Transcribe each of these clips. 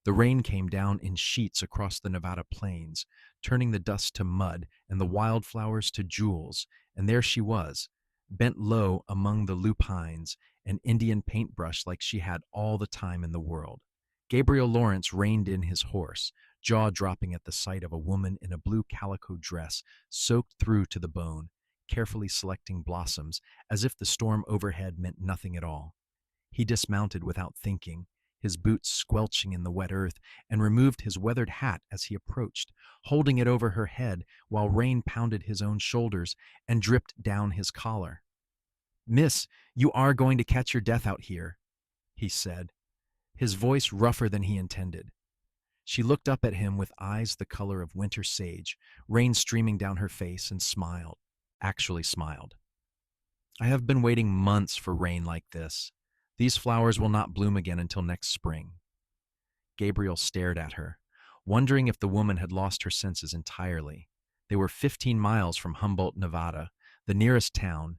The rain came down in sheets across the Nevada plains, turning the dust to mud and the wildflowers to jewels, and there she was, bent low among the lupines, an Indian paintbrush like she had all the time in the world. Gabriel Lawrence reined in his horse, jaw dropping at the sight of a woman in a blue calico dress soaked through to the bone, carefully selecting blossoms as if the storm overhead meant nothing at all. He dismounted without thinking, his boots squelching in the wet earth, and removed his weathered hat as he approached, holding it over her head while rain pounded his own shoulders and dripped down his collar. "Miss, you are going to catch your death out here," he said, his voice rougher than he intended. She looked up at him with eyes the color of winter sage, rain streaming down her face, and smiled, actually smiled. "I have been waiting months for rain like this. These flowers will not bloom again until next spring." Gabriel stared at her, wondering if the woman had lost her senses entirely. They were 15 miles from Humboldt, Nevada, the nearest town,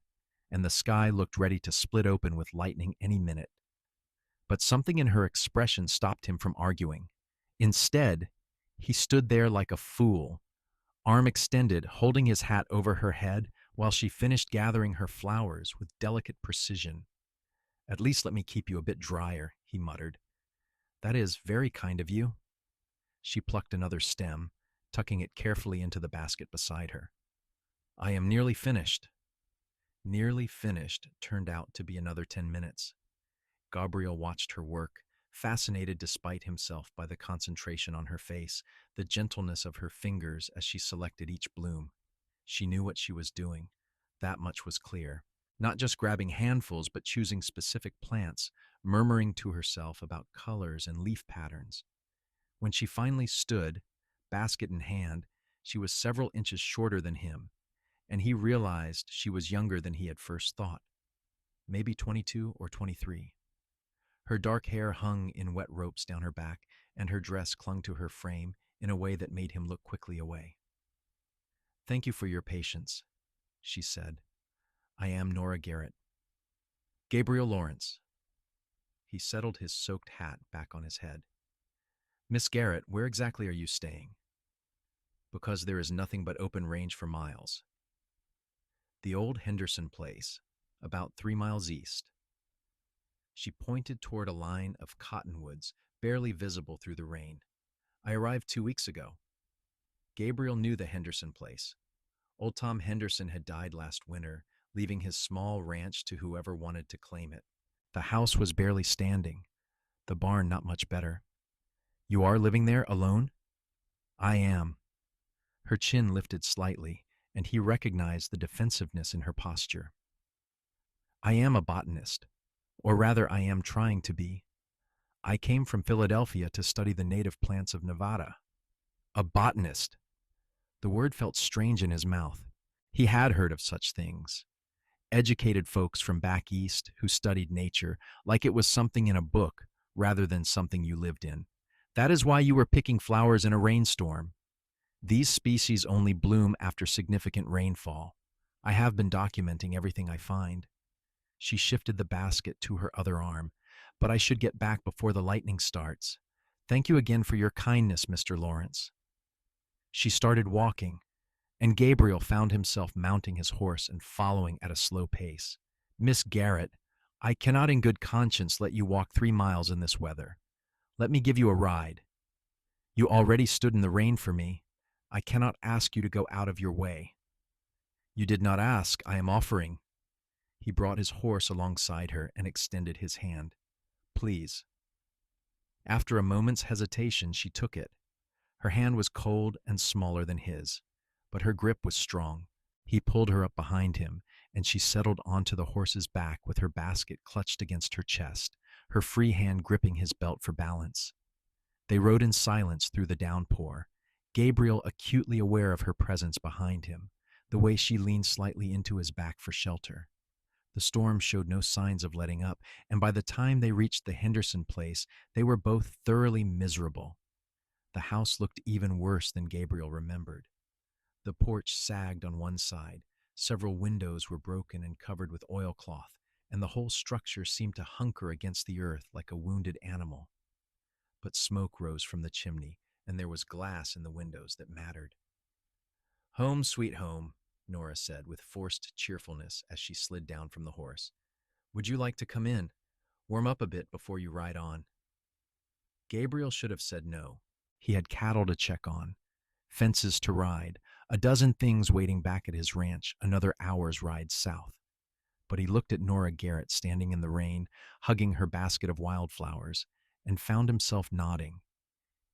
and the sky looked ready to split open with lightning any minute. But something in her expression stopped him from arguing. Instead, he stood there like a fool, arm extended, holding his hat over her head while she finished gathering her flowers with delicate precision. "At least let me keep you a bit drier," he muttered. "That is very kind of you." She plucked another stem, tucking it carefully into the basket beside her. "I am nearly finished." Nearly finished turned out to be another 10 minutes. Gabriel watched her work, fascinated despite himself by the concentration on her face, the gentleness of her fingers as she selected each bloom. She knew what she was doing. That much was clear. Not just grabbing handfuls, but choosing specific plants, murmuring to herself about colors and leaf patterns. When she finally stood, basket in hand, she was several inches shorter than him, and he realized she was younger than he had first thought. Maybe 22 or 23. Her dark hair hung in wet ropes down her back, and her dress clung to her frame in a way that made him look quickly away. "Thank you for your patience," she said. "I am Nora Garrett." "Gabriel Lawrence." He settled his soaked hat back on his head. "Miss Garrett, where exactly are you staying?" "Because there is nothing but open range for miles." "The old Henderson place, about 3 miles east." She pointed toward a line of cottonwoods, barely visible through the rain. "I arrived 2 weeks ago." Gabriel knew the Henderson place. Old Tom Henderson had died last winter, leaving his small ranch to whoever wanted to claim it. The house was barely standing, the barn not much better. "You are living there alone?" "I am." Her chin lifted slightly, and he recognized the defensiveness in her posture. "I am a botanist. Or rather, I am trying to be. I came from Philadelphia to study the native plants of Nevada." A botanist! The word felt strange in his mouth. He had heard of such things. Educated folks from back east who studied nature like it was something in a book rather than something you lived in. "That is why you were picking flowers in a rainstorm. These species only bloom after significant rainfall. I have been documenting everything I find." She shifted the basket to her other arm. "But I should get back before the lightning starts. Thank you again for your kindness, Mr. Lawrence." She started walking, and Gabriel found himself mounting his horse and following at a slow pace. "Miss Garrett, I cannot in good conscience let you walk 3 miles in this weather. Let me give you a ride. You already stood in the rain for me. I cannot ask you to go out of your way." "You did not ask. I am offering." He brought his horse alongside her and extended his hand. "Please." After a moment's hesitation, she took it. Her hand was cold and smaller than his, but her grip was strong. He pulled her up behind him, and she settled onto the horse's back with her basket clutched against her chest, her free hand gripping his belt for balance. They rode in silence through the downpour, Gabriel acutely aware of her presence behind him, the way she leaned slightly into his back for shelter. The storm showed no signs of letting up, and by the time they reached the Henderson place, they were both thoroughly miserable. The house looked even worse than Gabriel remembered. The porch sagged on one side, several windows were broken and covered with oilcloth, and the whole structure seemed to hunker against the earth like a wounded animal. but smoke rose from the chimney, and there was glass in the windows that mattered. Home, sweet home, Nora said with forced cheerfulness as she slid down from the horse. Would you like to come in? Warm up a bit before you ride on. Gabriel should have said no. He had cattle to check on, fences to ride, a dozen things waiting back at his ranch, another hour's ride south. But he looked at Nora Garrett standing in the rain, hugging her basket of wildflowers, and found himself nodding.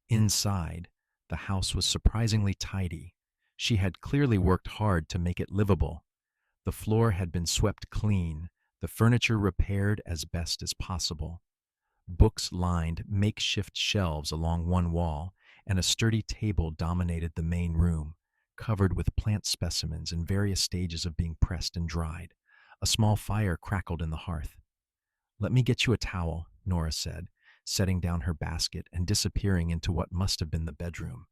Inside, the house was surprisingly tidy. She had clearly worked hard to make it livable. The floor had been swept clean, the furniture repaired as best as possible. Books lined makeshift shelves along one wall, and a sturdy table dominated the main room, covered with plant specimens in various stages of being pressed and dried. A small fire crackled in the hearth. Let me get you a towel, Nora said, setting down her basket and disappearing into what must have been the bedroom.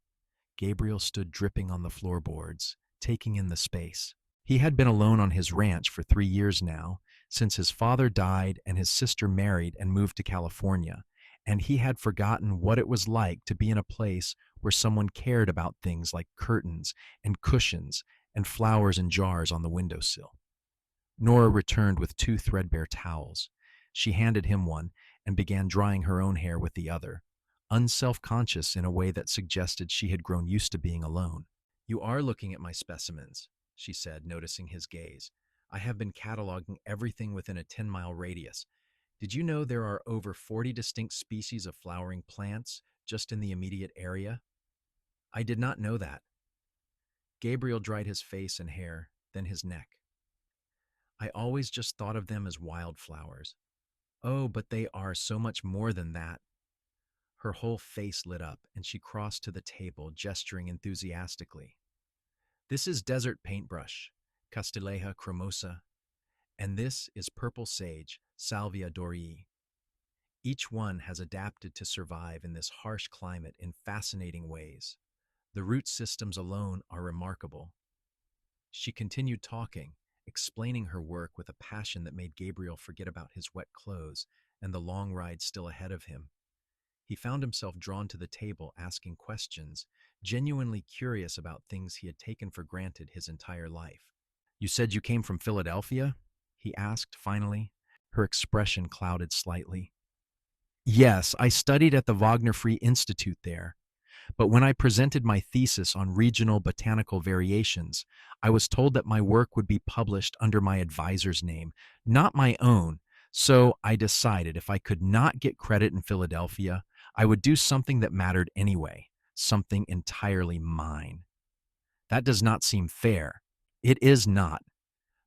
Gabriel stood dripping on the floorboards, taking in the space. He had been alone on his ranch for 3 years now, since his father died and his sister married and moved to California, and he had forgotten what it was like to be in a place where someone cared about things like curtains and cushions and flowers in jars on the windowsill. Nora returned with 2 threadbare towels. She handed him one and began drying her own hair with the other, unself-conscious in a way that suggested she had grown used to being alone. You are looking at my specimens, she said, noticing his gaze. I have been cataloging everything within a 10-mile radius. Did you know there are over 40 distinct species of flowering plants just in the immediate area? I did not know that. Gabriel dried his face and hair, then his neck. I always just thought of them as wildflowers. Oh, but they are so much more than that. Her whole face lit up, and she crossed to the table, gesturing enthusiastically. This is desert paintbrush, Castelleja cremosa, and this is purple sage, Salvia dorii. Each one has adapted to survive in this harsh climate in fascinating ways. The root systems alone are remarkable. She continued talking, explaining her work with a passion that made Gabriel forget about his wet clothes and the long ride still ahead of him. He found himself drawn to the table, asking questions, genuinely curious about things he had taken for granted his entire life. You said you came from Philadelphia? He asked, finally. Her expression clouded slightly. Yes, I studied at the Wagner Free Institute there. But when I presented my thesis on regional botanical variations, I was told that my work would be published under my advisor's name, not my own. So I decided if I could not get credit in Philadelphia, I would do something that mattered anyway, something entirely mine. That does not seem fair. It is not.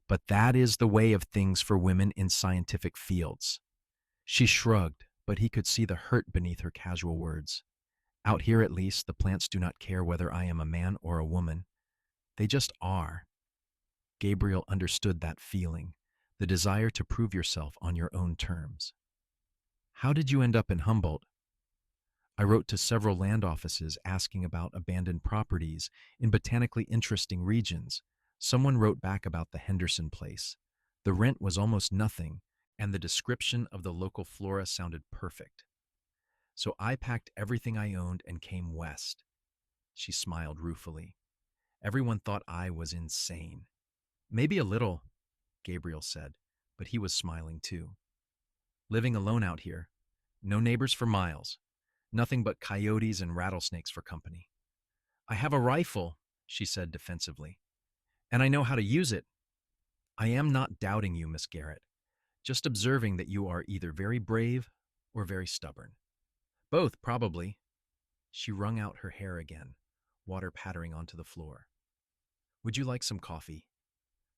But that is the way of things for women in scientific fields. She shrugged, but he could see the hurt beneath her casual words. Out here, at least, the plants do not care whether I am a man or a woman. They just are. Gabriel understood that feeling, the desire to prove yourself on your own terms. How did you end up in Humboldt? I wrote to several land offices asking about abandoned properties in botanically interesting regions. Someone wrote back about the Henderson place. The rent was almost nothing, and the description of the local flora sounded perfect. So I packed everything I owned and came west. She smiled ruefully. Everyone thought I was insane. Maybe a little, Gabriel said, but he was smiling too. Living alone out here. No neighbors for miles. Nothing but coyotes and rattlesnakes for company. I have a rifle, she said defensively, and I know how to use it. I am not doubting you, Miss Garrett, just observing that you are either very brave or very stubborn. Both, probably. She wrung out her hair again, water pattering onto the floor. Would you like some coffee?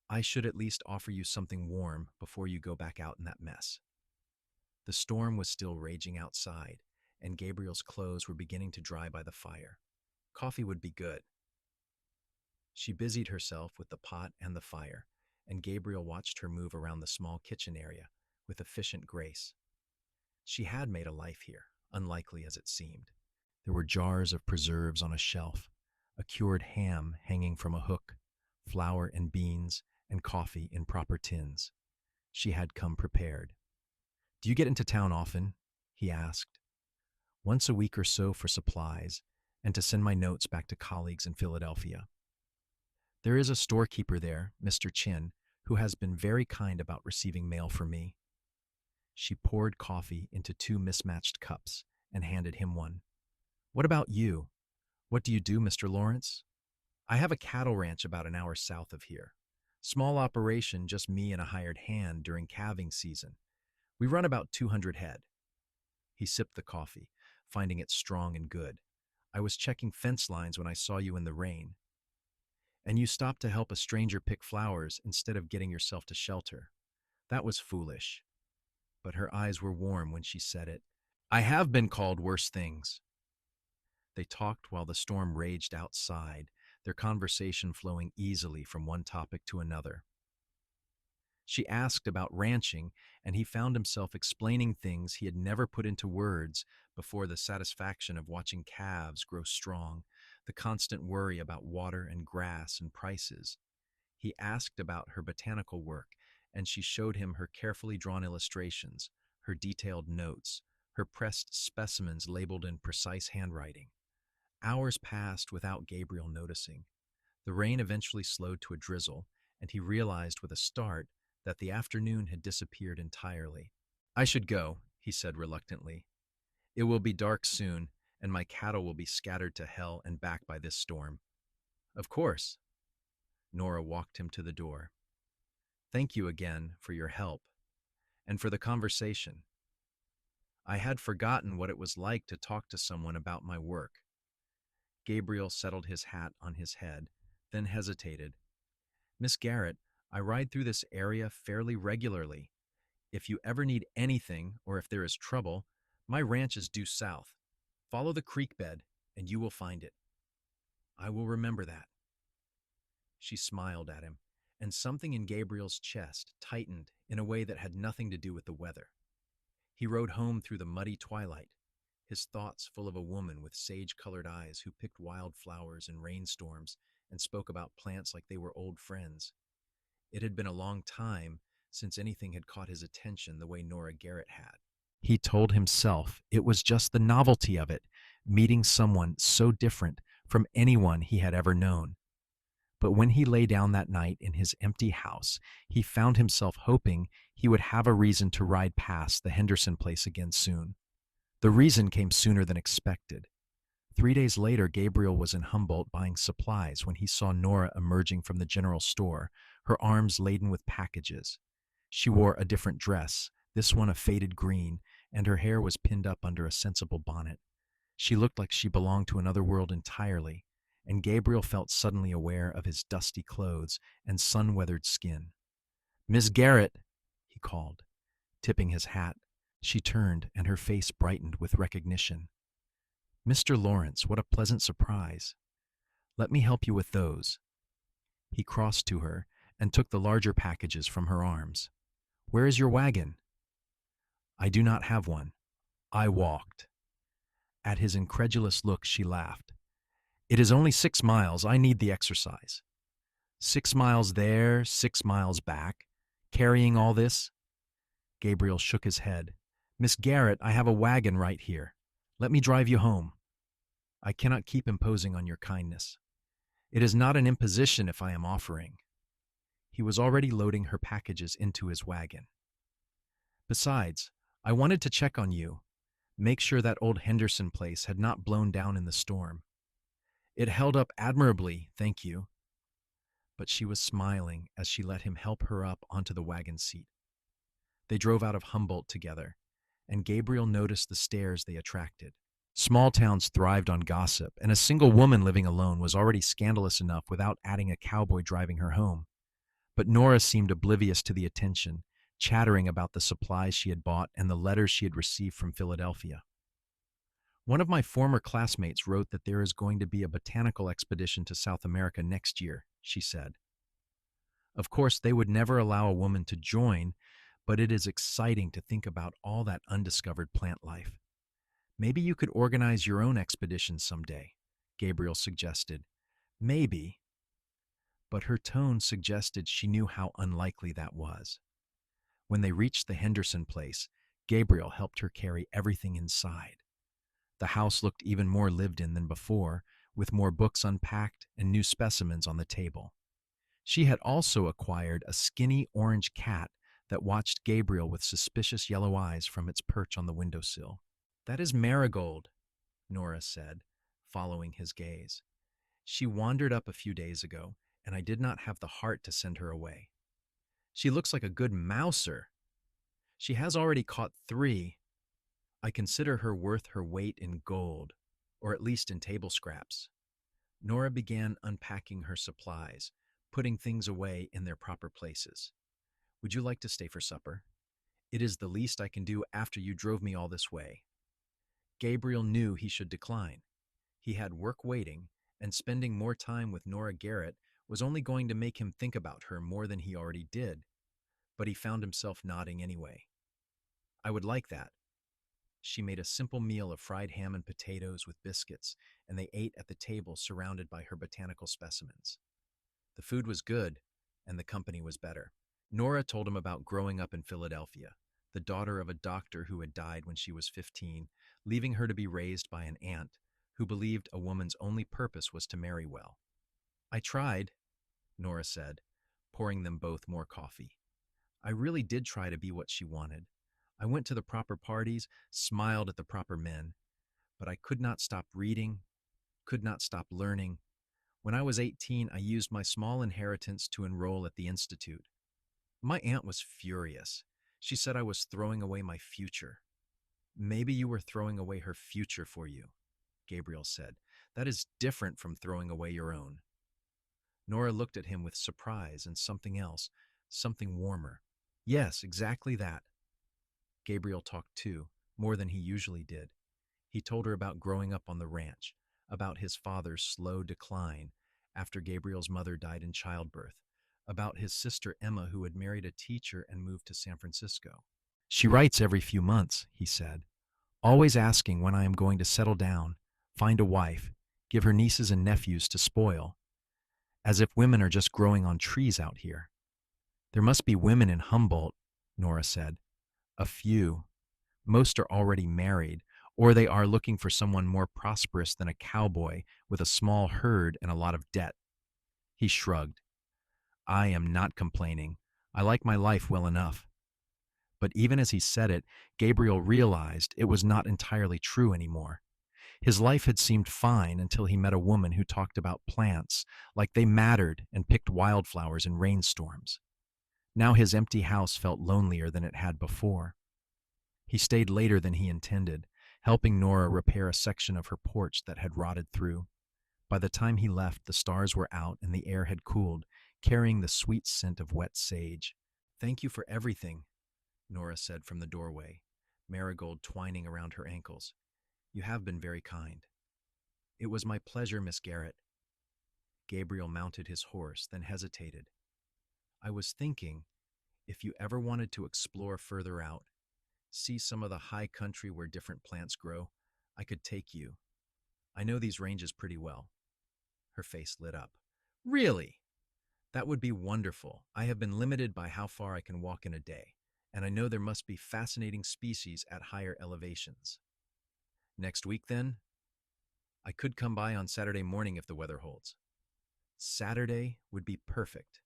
I should at least offer you something warm before you go back out in that mess. The storm was still raging outside, and Gabriel's clothes were beginning to dry by the fire. Coffee would be good. She busied herself with the pot and the fire, and Gabriel watched her move around the small kitchen area with efficient grace. She had made a life here, unlikely as it seemed. There were jars of preserves on a shelf, a cured ham hanging from a hook, flour and beans, and coffee in proper tins. She had come prepared. Do you get into town often? He asked. once a week or so for supplies, and to send my notes back to colleagues in Philadelphia. There is a storekeeper there, Mr. Chin, who has been very kind about receiving mail for me. She poured coffee into two mismatched cups and handed him one. What about you? What do you do, Mr. Lawrence? I have a cattle ranch about an hour south of here. Small operation, just me and a hired hand during calving season. We run about 200 head. He sipped the coffee, finding it strong and good. I was checking fence lines when I saw you in the rain. And you stopped to help a stranger pick flowers instead of getting yourself to shelter. That was foolish. But her eyes were warm when she said it. I have been called worse things. They talked while the storm raged outside, their conversation flowing easily from one topic to another. She asked about ranching, and he found himself explaining things he had never put into words before, the satisfaction of watching calves grow strong, the constant worry about water and grass and prices. He asked about her botanical work, and she showed him her carefully drawn illustrations, her detailed notes, her pressed specimens labeled in precise handwriting. Hours passed without Gabriel noticing. The rain eventually slowed to a drizzle, and he realized with a start that the afternoon had disappeared entirely. I should go, he said reluctantly. It will be dark soon, and my cattle will be scattered to hell and back by this storm. Of course. Nora walked him to the door. Thank you again for your help, and for the conversation. I had forgotten what it was like to talk to someone about my work. Gabriel settled his hat on his head, then hesitated. Miss Garrett, I ride through this area fairly regularly. If you ever need anything, or if there is trouble, my ranch is due south. Follow the creek bed, and you will find it. I will remember that. She smiled at him, and something in Gabriel's chest tightened in a way that had nothing to do with the weather. He rode home through the muddy twilight, his thoughts full of a woman with sage-colored eyes who picked wildflowers in rainstorms and spoke about plants like they were old friends. It had been a long time since anything had caught his attention the way Nora Garrett had. He told himself it was just the novelty of it, meeting someone so different from anyone he had ever known. But when he lay down that night in his empty house, he found himself hoping he would have a reason to ride past the Henderson place again soon. The reason came sooner than expected. 3 days later, Gabriel was in Humboldt buying supplies when he saw Nora emerging from the general store, her arms laden with packages. She wore a different dress, this one a faded green, and her hair was pinned up under a sensible bonnet. She looked like she belonged to another world entirely, and Gabriel felt suddenly aware of his dusty clothes and sun-weathered skin. Miss Garrett, he called. Tipping his hat, she turned, and her face brightened with recognition. Mr. Lawrence, what a pleasant surprise. Let me help you with those. He crossed to her and took the larger packages from her arms. Where is your wagon? I do not have one. I walked. At his incredulous look, she laughed. It is only 6 miles. I need the exercise. 6 miles there, 6 miles back. Carrying all this? Gabriel shook his head. Miss Garrett, I have a wagon right here. Let me drive you home. I cannot keep imposing on your kindness. It is not an imposition if I am offering. He was already loading her packages into his wagon. Besides, I wanted to check on you, make sure that old Henderson place had not blown down in the storm. It held up admirably, thank you. But she was smiling as she let him help her up onto the wagon seat. They drove out of Humboldt together, and Gabriel noticed the stares they attracted. Small towns thrived on gossip, and a single woman living alone was already scandalous enough without adding a cowboy driving her home. But Nora seemed oblivious to the attention, chattering about the supplies she had bought and the letters she had received from Philadelphia. One of my former classmates wrote that there is going to be a botanical expedition to South America next year, she said. Of course, they would never allow a woman to join, but it is exciting to think about all that undiscovered plant life. Maybe you could organize your own expedition someday, Gabriel suggested. Maybe. But her tone suggested she knew how unlikely that was. When they reached the Henderson place, Gabriel helped her carry everything inside. The house looked even more lived in than before, with more books unpacked and new specimens on the table. She had also acquired a skinny orange cat that watched Gabriel with suspicious yellow eyes from its perch on the windowsill. "That is Marigold," Nora said, following his gaze. "She wandered up a few days ago, and I did not have the heart to send her away. She looks like a good mouser. She has already caught 3. I consider her worth her weight in gold, or at least in table scraps." Nora began unpacking her supplies, putting things away in their proper places. "Would you like to stay for supper? It is the least I can do after you drove me all this way." Gabriel knew he should decline. He had work waiting, and spending more time with Nora Garrett was only going to make him think about her more than he already did, but he found himself nodding anyway. "I would like that." She made a simple meal of fried ham and potatoes with biscuits, and they ate at the table surrounded by her botanical specimens. The food was good, and the company was better. Nora told him about growing up in Philadelphia, the daughter of a doctor who had died when she was 15, leaving her to be raised by an aunt who believed a woman's only purpose was to marry well. "I tried," Nora said, pouring them both more coffee. "I really did try to be what she wanted. I went to the proper parties, smiled at the proper men, but I could not stop reading, could not stop learning. When I was 18, I used my small inheritance to enroll at the Institute. My aunt was furious. She said I was throwing away my future." "Maybe you were throwing away her future for you," Gabriel said. "That is different from throwing away your own." Nora looked at him with surprise and something else, something warmer. "Yes, exactly that." Gabriel talked too, more than he usually did. He told her about growing up on the ranch, about his father's slow decline after Gabriel's mother died in childbirth, about his sister Emma who had married a teacher and moved to San Francisco. "She writes every few months," he said, "always asking when I am going to settle down, find a wife, give her nieces and nephews to spoil, as if women are just growing on trees out here." "There must be women in Humboldt," Nora said. "A few. Most are already married, or they are looking for someone more prosperous than a cowboy with a small herd and a lot of debt." He shrugged. "I am not complaining. I like my life well enough." But even as he said it, Gabriel realized it was not entirely true anymore. His life had seemed fine until he met a woman who talked about plants like they mattered and picked wildflowers in rainstorms. Now his empty house felt lonelier than it had before. He stayed later than he intended, helping Nora repair a section of her porch that had rotted through. By the time he left, the stars were out and the air had cooled, carrying the sweet scent of wet sage. "Thank you for everything," Nora said from the doorway, marigold twining around her ankles. "You have been very kind." "It was my pleasure, Miss Garrett." Gabriel mounted his horse, then hesitated. "I was thinking, if you ever wanted to explore further out, see some of the high country where different plants grow, I could take you. I know these ranges pretty well." Her face lit up. "Really? That would be wonderful. I have been limited by how far I can walk in a day, and I know there must be fascinating species at higher elevations." "Next week, then?" "I could come by on Saturday morning if the weather holds." "Saturday would be perfect."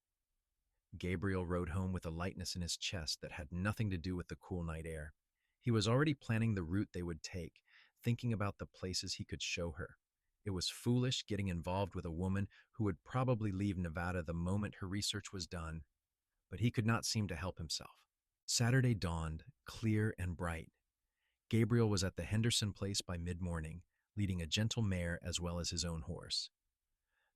Gabriel rode home with a lightness in his chest that had nothing to do with the cool night air. He was already planning the route they would take, thinking about the places he could show her. It was foolish getting involved with a woman who would probably leave Nevada the moment her research was done, but he could not seem to help himself. Saturday dawned, clear and bright. Gabriel was at the Henderson place by mid-morning, leading a gentle mare as well as his own horse.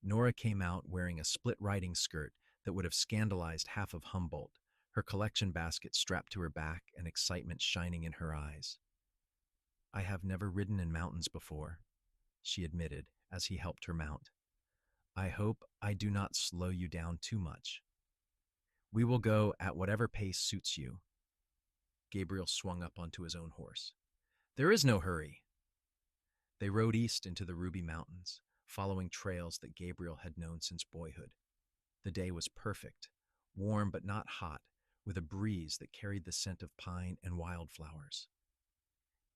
Nora came out wearing a split riding skirt that would have scandalized half of Humboldt, her collection basket strapped to her back and excitement shining in her eyes. "I have never ridden in mountains before," she admitted as he helped her mount. "I hope I do not slow you down too much." "We will go at whatever pace suits you." Gabriel swung up onto his own horse. "There is no hurry." They rode east into the Ruby Mountains, following trails that Gabriel had known since boyhood. The day was perfect, warm but not hot, with a breeze that carried the scent of pine and wildflowers.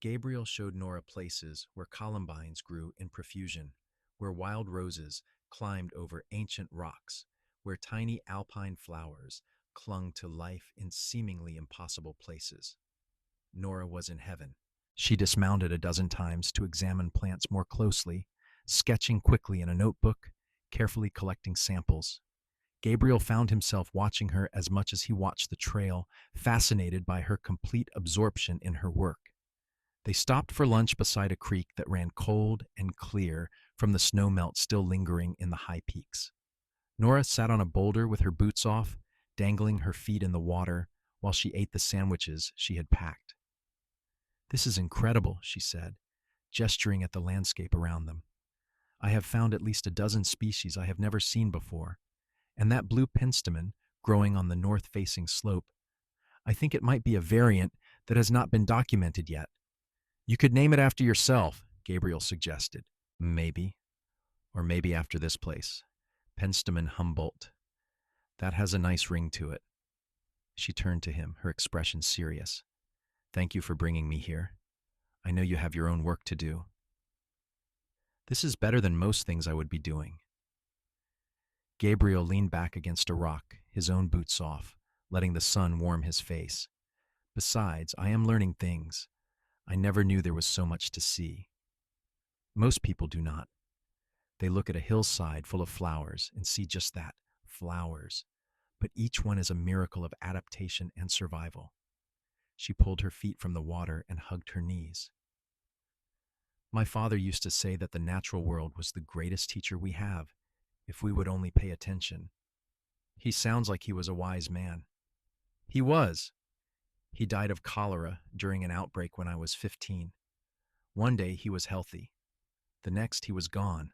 Gabriel showed Nora places where columbines grew in profusion, where wild roses climbed over ancient rocks, where tiny alpine flowers clung to life in seemingly impossible places. Nora was in heaven. She dismounted a dozen times to examine plants more closely, sketching quickly in a notebook, carefully collecting samples. Gabriel found himself watching her as much as he watched the trail, fascinated by her complete absorption in her work. They stopped for lunch beside a creek that ran cold and clear from the snowmelt still lingering in the high peaks. Nora sat on a boulder with her boots off, dangling her feet in the water while she ate the sandwiches she had packed. "This is incredible," she said, gesturing at the landscape around them. "I have found at least a dozen species I have never seen before, and that blue penstemon growing on the north-facing slope, I think it might be a variant that has not been documented yet." "You could name it after yourself," Gabriel suggested. "Maybe. Or maybe after this place. Penstemon Humboldt. That has a nice ring to it." She turned to him, her expression serious. "Thank you for bringing me here. I know you have your own work to do." "This is better than most things I would be doing." Gabriel leaned back against a rock, his own boots off, letting the sun warm his face. "Besides, I am learning things. I never knew there was so much to see. Most people do not. They look at a hillside full of flowers and see just that, flowers. But each one is a miracle of adaptation and survival." She pulled her feet from the water and hugged her knees. "My father used to say that the natural world was the greatest teacher we have, if we would only pay attention." He sounds like he was a wise man. He was. He died of cholera during an outbreak when I was 15. One day he was healthy. The next he was gone.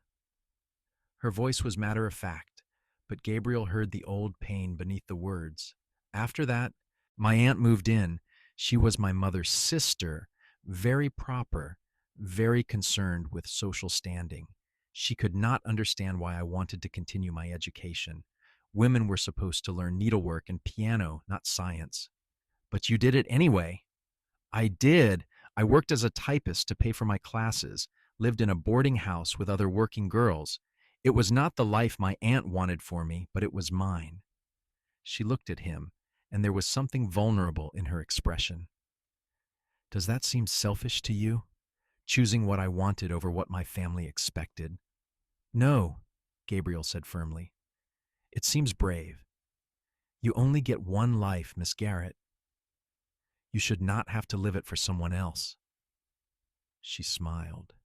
Her voice was matter of fact, but Gabriel heard the old pain beneath the words. "After that, my aunt moved in. She was my mother's sister, very proper, very concerned with social standing. She could not understand why I wanted to continue my education. Women were supposed to learn needlework and piano, not science." "But you did it anyway." "I did. I worked as a typist to pay for my classes, lived in a boarding house with other working girls. It was not the life my aunt wanted for me, but it was mine." She looked at him, and there was something vulnerable in her expression. "Does that seem selfish to you? Choosing what I wanted over what my family expected?" "No," Gabriel said firmly. "It seems brave. You only get one life, Miss Garrett. You should not have to live it for someone else." She smiled,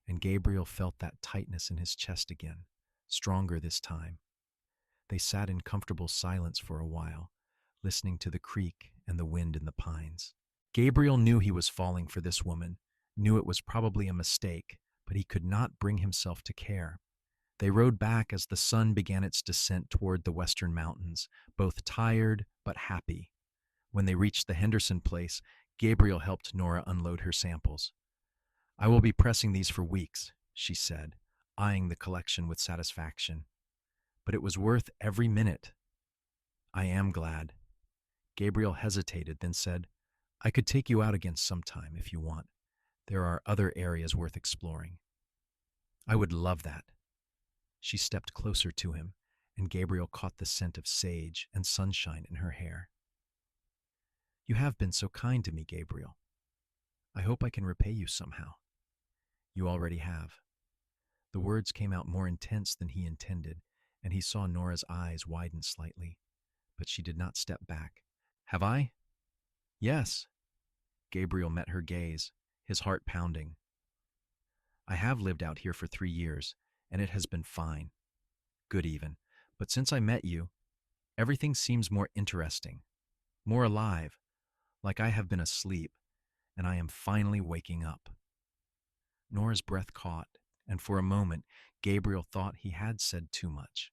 and Gabriel felt that tightness in his chest again, stronger this time. They sat in comfortable silence for a while, listening to the creek and the wind in the pines. Gabriel knew he was falling for this woman, knew it was probably a mistake, but he could not bring himself to care. They rode back as the sun began its descent toward the western mountains, both tired but happy. When they reached the Henderson place, Gabriel helped Nora unload her samples. "I will be pressing these for weeks," she said, eyeing the collection with satisfaction. "But it was worth every minute." "I am glad." Gabriel hesitated, then said, "I could take you out again sometime if you want. There are other areas worth exploring." "I would love that." She stepped closer to him, and Gabriel caught the scent of sage and sunshine in her hair. "You have been so kind to me, Gabriel. I hope I can repay you somehow." "You already have." The words came out more intense than he intended, and he saw Nora's eyes widen slightly, but she did not step back. "Have I?" "Yes." Gabriel met her gaze, his heart pounding. "I have lived out here for 3 years, and it has been fine. Good even. But since I met you, everything seems more interesting, more alive, like I have been asleep, and I am finally waking up." Nora's breath caught, and for a moment, Gabriel thought he had said too much,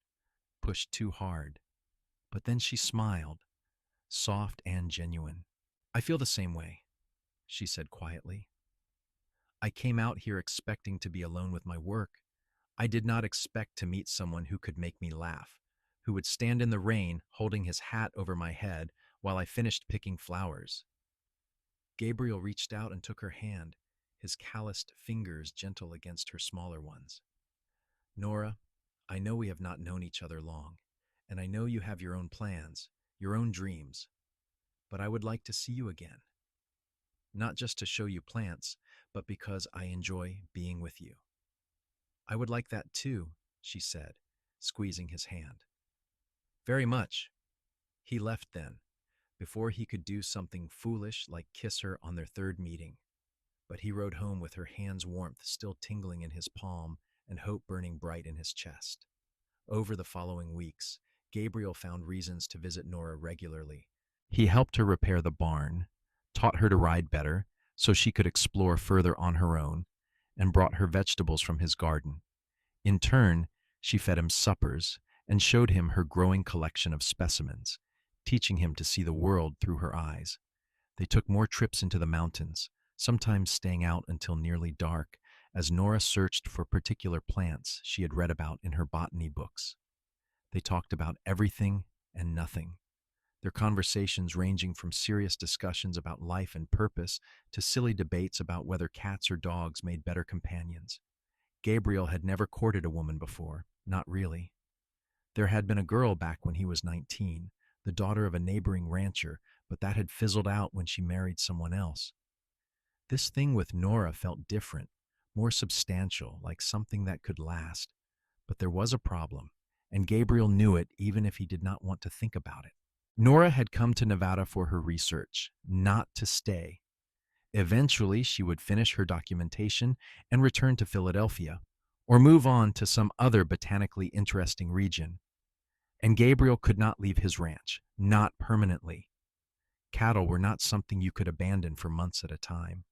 pushed too hard. But then she smiled, soft and genuine. "I feel the same way," she said quietly. "I came out here expecting to be alone with my work. I did not expect to meet someone who could make me laugh, who would stand in the rain holding his hat over my head while I finished picking flowers." Gabriel reached out and took her hand, his calloused fingers gentle against her smaller ones. Nora, I know we have not known each other long, and I know you have your own plans, your own dreams, but I would like to see you again. Not just to show you plants, but because I enjoy being with you. I would like that too, she said, squeezing his hand. Very much. He left then, before he could do something foolish like kiss her on their third meeting. But he rode home with her hand's warmth still tingling in his palm and hope burning bright in his chest. Over the following weeks, Gabriel found reasons to visit Nora regularly. He helped her repair the barn, taught her to ride better so she could explore further on her own, and brought her vegetables from his garden. In turn, she fed him suppers and showed him her growing collection of specimens, teaching him to see the world through her eyes. They took more trips into the mountains, sometimes staying out until nearly dark, as Nora searched for particular plants she had read about in her botany books. They talked about everything and nothing, their conversations ranging from serious discussions about life and purpose to silly debates about whether cats or dogs made better companions. Gabriel had never courted a woman before, not really. There had been a girl back when he was 19, the daughter of a neighboring rancher, but that had fizzled out when she married someone else. This thing with Nora felt different, more substantial, like something that could last. But there was a problem, and Gabriel knew it even if he did not want to think about it. Nora had come to Nevada for her research, not to stay. Eventually, she would finish her documentation and return to Philadelphia, or move on to some other botanically interesting region. And Gabriel could not leave his ranch, not permanently. Cattle were not something you could abandon for months at a time.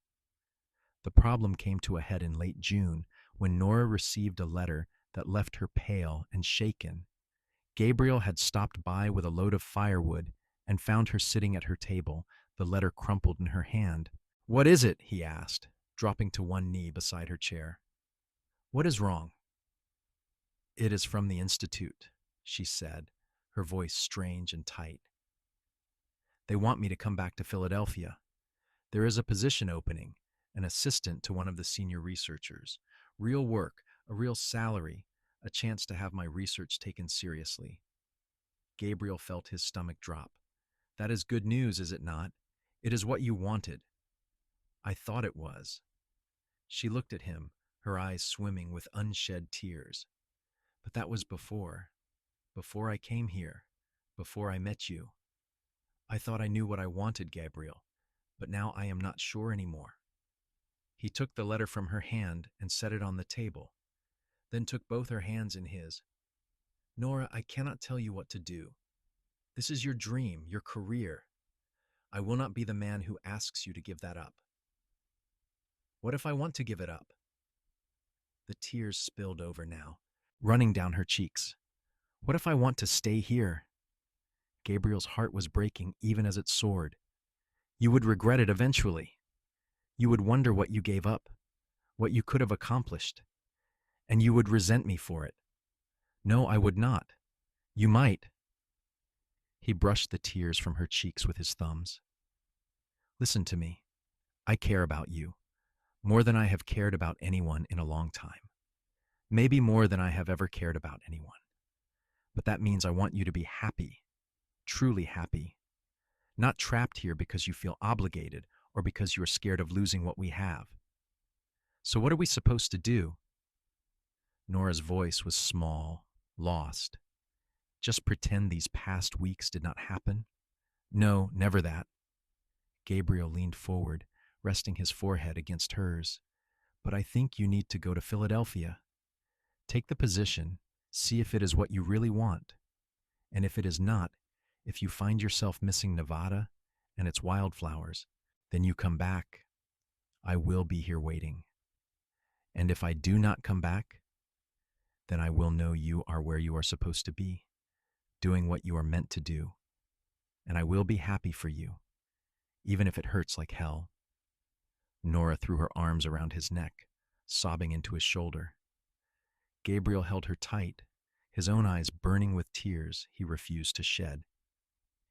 The problem came to a head in late June when Nora received a letter that left her pale and shaken. Gabriel had stopped by with a load of firewood and found her sitting at her table, the letter crumpled in her hand. "What is it?" he asked, dropping to one knee beside her chair. "What is wrong?" "It is from the Institute," she said, her voice strange and tight. "They want me to come back to Philadelphia. There is a position opening, an assistant to one of the senior researchers. Real work, a real salary, a chance to have my research taken seriously." Gabriel felt his stomach drop. "That is good news, is it not? It is what you wanted." "I thought it was." She looked at him, her eyes swimming with unshed tears. "But that was before I came here, before I met you. I thought I knew what I wanted, Gabriel, but now I am not sure anymore." He took the letter from her hand and set it on the table, then took both her hands in his. "Nora, I cannot tell you what to do. This is your dream, your career. I will not be the man who asks you to give that up." "What if I want to give it up?" The tears spilled over now, running down her cheeks. "What if I want to stay here?" Gabriel's heart was breaking even as it soared. "You would regret it eventually. You would wonder what you gave up, what you could have accomplished, and you would resent me for it." "No, I would not. You might." He brushed the tears from her cheeks with his thumbs. "Listen to me. I care about you, more than I have cared about anyone in a long time. Maybe more than I have ever cared about anyone. But that means I want you to be happy, truly happy. Not trapped here because you feel obligated or because you are scared of losing what we have. So what are we supposed to do?" Nora's voice was small, lost. "Just pretend these past weeks did not happen?" "No, never that." Gabriel leaned forward, resting his forehead against hers. "But I think you need to go to Philadelphia. Take the position, see if it is what you really want. And if it is not, if you find yourself missing Nevada and its wildflowers, then you come back. I will be here waiting. And if I do not come back, then I will know you are where you are supposed to be, doing what you are meant to do. And I will be happy for you, even if it hurts like hell." Nora threw her arms around his neck, sobbing into his shoulder. Gabriel held her tight, his own eyes burning with tears he refused to shed.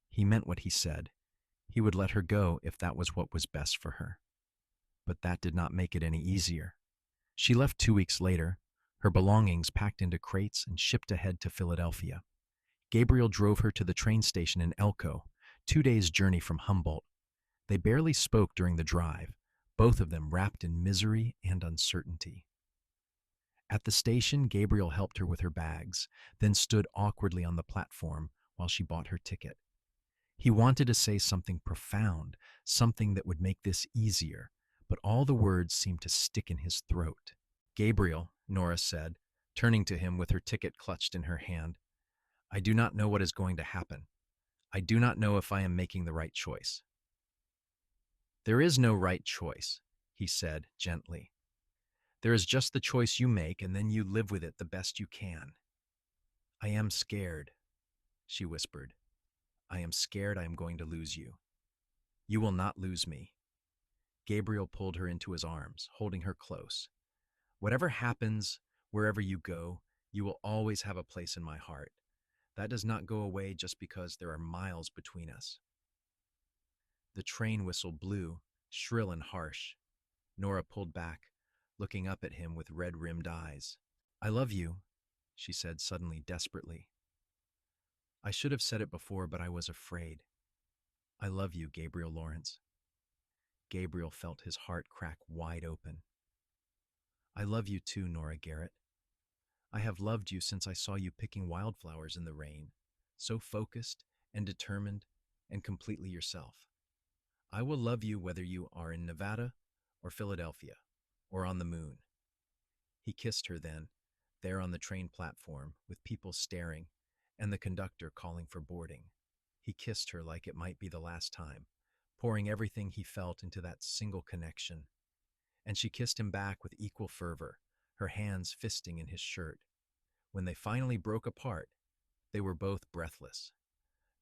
He meant what he said. He would let her go if that was what was best for her. But that did not make it any easier. She left 2 weeks later, her belongings packed into crates and shipped ahead to Philadelphia. Gabriel drove her to the train station in Elko, 2 days' journey from Humboldt. They barely spoke during the drive, both of them wrapped in misery and uncertainty. At the station, Gabriel helped her with her bags, then stood awkwardly on the platform while she bought her ticket. He wanted to say something profound, something that would make this easier, but all the words seemed to stick in his throat. Gabriel, Nora said, turning to him with her ticket clutched in her hand, I do not know what is going to happen. I do not know if I am making the right choice. There is no right choice, he said gently. There is just the choice you make, and then you live with it the best you can. I am scared, she whispered. I am scared I am going to lose you. You will not lose me. Gabriel pulled her into his arms, holding her close. Whatever happens, wherever you go, you will always have a place in my heart. That does not go away just because there are miles between us. The train whistle blew, shrill and harsh. Nora pulled back, looking up at him with red-rimmed eyes. I love you, she said suddenly, desperately. I should have said it before, but I was afraid. I love you, Gabriel Lawrence. Gabriel felt his heart crack wide open. I love you too, Nora Garrett. I have loved you since I saw you picking wildflowers in the rain, so focused and determined and completely yourself. I will love you whether you are in Nevada or Philadelphia or on the moon. He kissed her then, there on the train platform with people staring and the conductor calling for boarding. He kissed her like it might be the last time, pouring everything he felt into that single connection. And she kissed him back with equal fervor, her hands fisting in his shirt. When they finally broke apart, they were both breathless.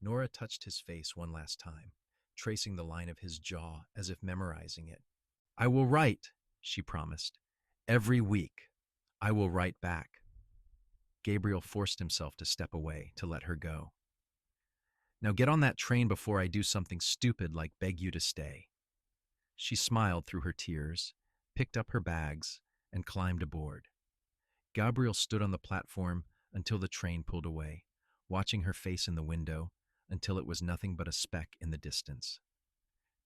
Nora touched his face one last time, tracing the line of his jaw as if memorizing it. I will write, she promised. Every week, I will write back. Gabriel forced himself to step away, to let her go. Now get on that train before I do something stupid like beg you to stay. She smiled through her tears, picked up her bags, and climbed aboard. Gabriel stood on the platform until the train pulled away, watching her face in the window until it was nothing but a speck in the distance.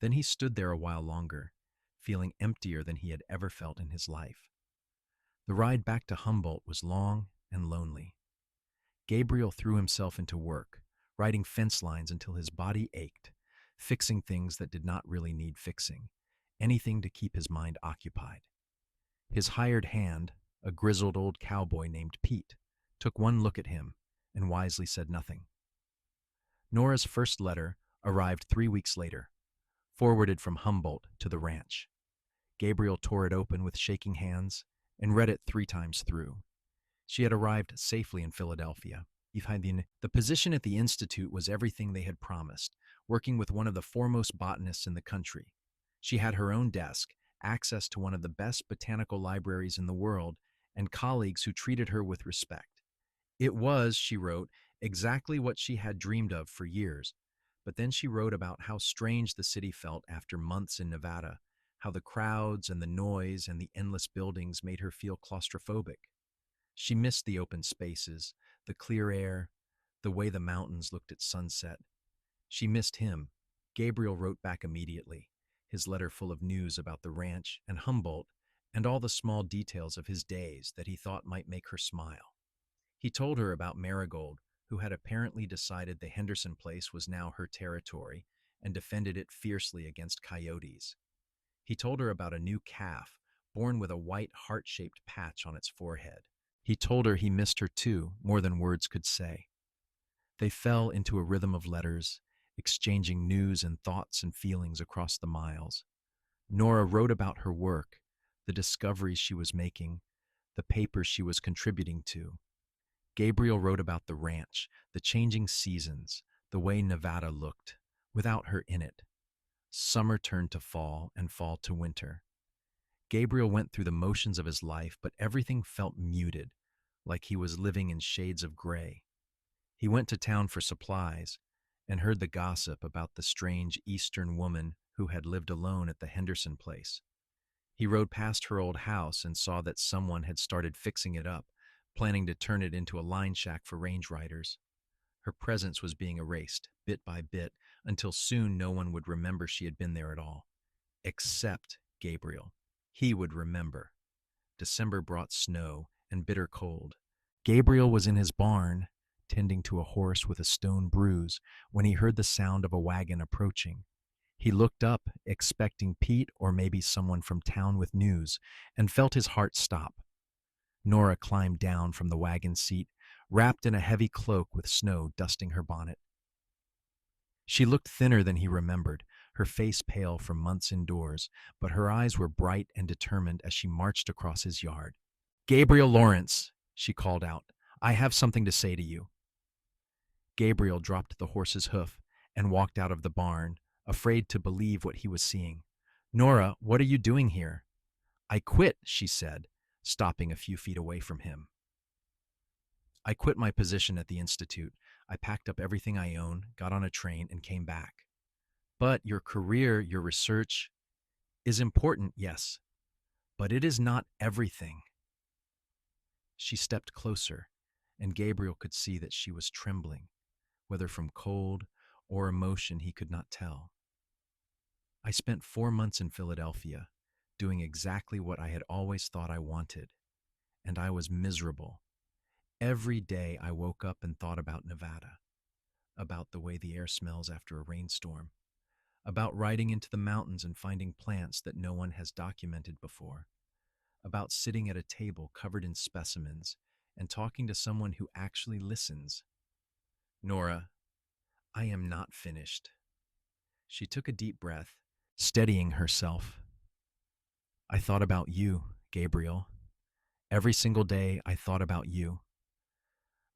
Then he stood there a while longer, feeling emptier than he had ever felt in his life. The ride back to Humboldt was long and lonely. Gabriel threw himself into work, writing fence lines until his body ached, fixing things that did not really need fixing, anything to keep his mind occupied. His hired hand, a grizzled old cowboy named Pete, took one look at him and wisely said nothing. Nora's first letter arrived 3 weeks later, forwarded from Humboldt to the ranch. Gabriel tore it open with shaking hands and read it 3 times through. She had arrived safely in Philadelphia. The position at the Institute was everything they had promised, working with one of the foremost botanists in the country. She had her own desk, access to one of the best botanical libraries in the world, and colleagues who treated her with respect. It was, she wrote, exactly what she had dreamed of for years. But then she wrote about how strange the city felt after months in Nevada, how the crowds and the noise and the endless buildings made her feel claustrophobic. She missed the open spaces, the clear air, the way the mountains looked at sunset. She missed him. Gabriel wrote back immediately, his letter full of news about the ranch and Humboldt and all the small details of his days that he thought might make her smile. He told her about Marigold, who had apparently decided the Henderson place was now her territory and defended it fiercely against coyotes. He told her about a new calf, born with a white heart-shaped patch on its forehead. He told her he missed her too, more than words could say. They fell into a rhythm of letters, exchanging news and thoughts and feelings across the miles. Nora wrote about her work, the discoveries she was making, the papers she was contributing to. Gabriel wrote about the ranch, the changing seasons, the way Nevada looked, without her in it. Summer turned to fall and fall to winter. Gabriel went through the motions of his life, but everything felt muted, like he was living in shades of gray. He went to town for supplies, and heard the gossip about the strange Eastern woman who had lived alone at the Henderson place. He rode past her old house and saw that someone had started fixing it up, planning to turn it into a line shack for range riders. Her presence was being erased, bit by bit, until soon no one would remember she had been there at all. Except Gabriel. He would remember. December brought snow and bitter cold. Gabriel was in his barn, tending to a horse with a stone bruise, when he heard the sound of a wagon approaching. He looked up, expecting Pete or maybe someone from town with news, and felt his heart stop. Nora climbed down from the wagon seat, wrapped in a heavy cloak with snow dusting her bonnet. She looked thinner than he remembered, her face pale from months indoors, but her eyes were bright and determined as she marched across his yard. "Gabriel Lawrence," she called out, "I have something to say to you." Gabriel dropped the horse's hoof and walked out of the barn, afraid to believe what he was seeing. "Nora, what are you doing here?" "I quit," she said, stopping a few feet away from him. "I quit my position at the Institute. I packed up everything I own, got on a train, and came back." "But your career, your research, is important, yes, but it is not everything." She stepped closer, and Gabriel could see that she was trembling, whether from cold or emotion he could not tell. "I spent 4 months in Philadelphia, doing exactly what I had always thought I wanted, and I was miserable. Every day I woke up and thought about Nevada, about the way the air smells after a rainstorm, about riding into the mountains and finding plants that no one has documented before, about sitting at a table covered in specimens and talking to someone who actually listens. Nora, I am not finished." She took a deep breath, steadying herself. "I thought about you, Gabriel. Every single day I thought about you.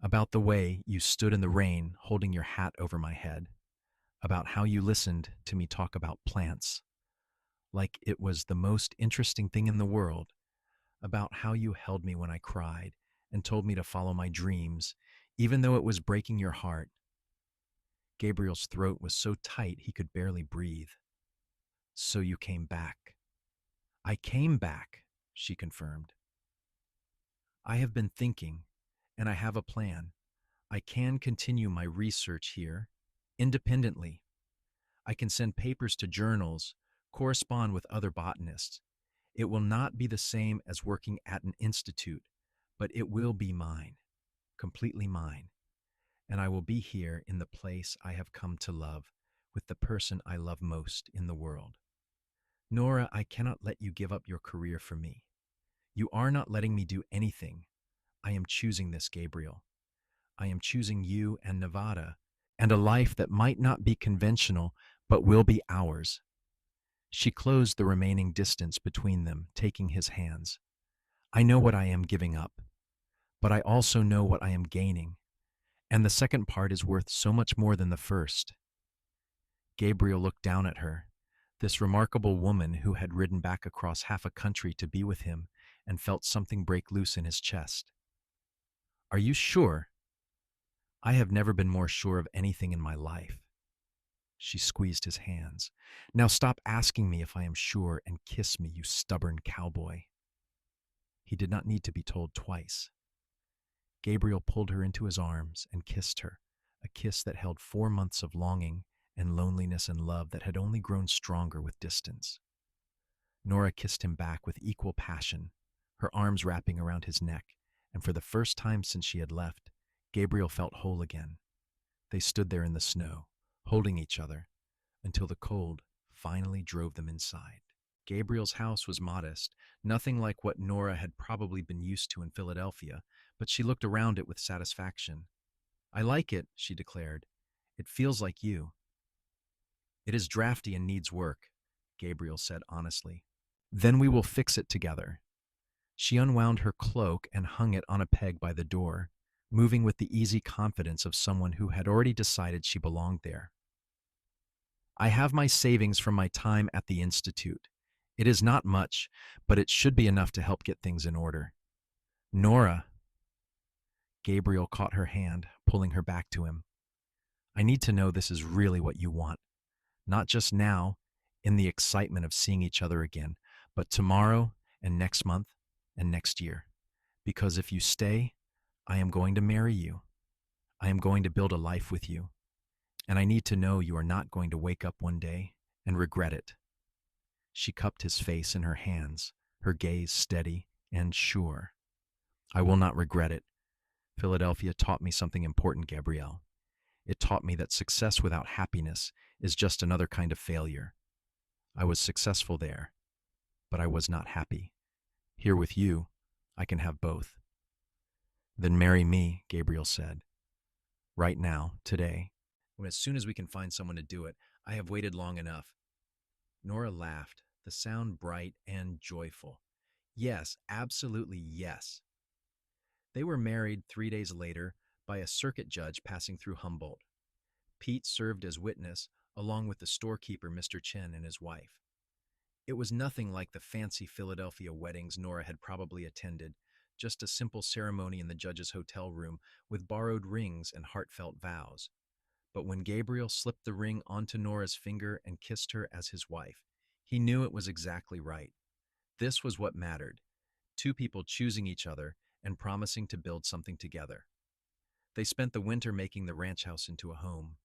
About the way you stood in the rain holding your hat over my head. About how you listened to me talk about plants, like it was the most interesting thing in the world. About how you held me when I cried and told me to follow my dreams, even though it was breaking your heart." Gabriel's throat was so tight he could barely breathe. "So you came back." "I came back," she confirmed. "I have been thinking, and I have a plan. I can continue my research here, independently. I can send papers to journals, correspond with other botanists. It will not be the same as working at an institute, but it will be mine, completely mine. And I will be here in the place I have come to love, with the person I love most in the world. Nora, I cannot let you give up your career for me. You are not letting me do anything. I am choosing this, Gabriel. I am choosing you and Nevada, and a life that might not be conventional, but will be ours." She closed the remaining distance between them, taking his hands. "I know what I am giving up, but I also know what I am gaining, and the second part is worth so much more than the first." Gabriel looked down at her, this remarkable woman who had ridden back across half a country to be with him, and felt something break loose in his chest. "Are you sure?" "I have never been more sure of anything in my life." She squeezed his hands. "Now stop asking me if I am sure and kiss me, you stubborn cowboy." He did not need to be told twice. Gabriel pulled her into his arms and kissed her, a kiss that held 4 months of longing and loneliness and love that had only grown stronger with distance. Nora kissed him back with equal passion, her arms wrapping around his neck, and for the first time since she had left, Gabriel felt whole again. They stood there in the snow, holding each other, until the cold finally drove them inside. Gabriel's house was modest, nothing like what Nora had probably been used to in Philadelphia, but she looked around it with satisfaction. "I like it," she declared. "It feels like you." "It is drafty and needs work," Gabriel said honestly. "Then we will fix it together." She unwound her cloak and hung it on a peg by the door, moving with the easy confidence of someone who had already decided she belonged there. "I have my savings from my time at the Institute. It is not much, but it should be enough to help get things in order." "Nora." Gabriel caught her hand, pulling her back to him. I need to know this is really what you want, not just now, in the excitement of seeing each other again, but tomorrow and next month and next year. Because if you stay, I am going to marry you. I am going to build a life with you. And I need to know you are not going to wake up one day and regret it. She cupped his face in her hands, her gaze steady and sure. I will not regret it. Philadelphia taught me something important, Gabrielle. It taught me that success without happiness is just another kind of failure. I was successful there, but I was not happy. Here with you, I can have both. Then marry me, Gabriel said. Right now, today. As soon as we can find someone to do it, I have waited long enough. Nora laughed, the sound bright and joyful. Yes, absolutely yes. They were married 3 days later by a circuit judge passing through Humboldt. Pete served as witness, along with the storekeeper, Mr. Chen, and his wife. It was nothing like the fancy Philadelphia weddings Nora had probably attended, just a simple ceremony in the judge's hotel room with borrowed rings and heartfelt vows. But when Gabriel slipped the ring onto Nora's finger and kissed her as his wife, he knew it was exactly right. This was what mattered, two people choosing each other and promising to build something together. They spent the winter making the ranch house into a home.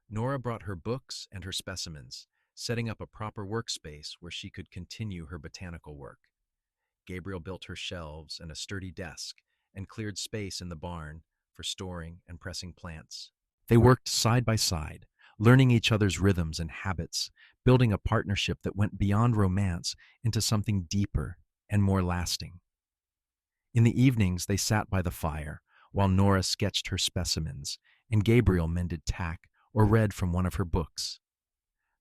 Nora brought her books and her specimens, setting up a proper workspace where she could continue her botanical work. Gabriel built her shelves and a sturdy desk and cleared space in the barn for storing and pressing plants. They worked side by side, learning each other's rhythms and habits, building a partnership that went beyond romance into something deeper and more lasting. In the evenings, they sat by the fire while Nora sketched her specimens and Gabriel mended tack or read from one of her books.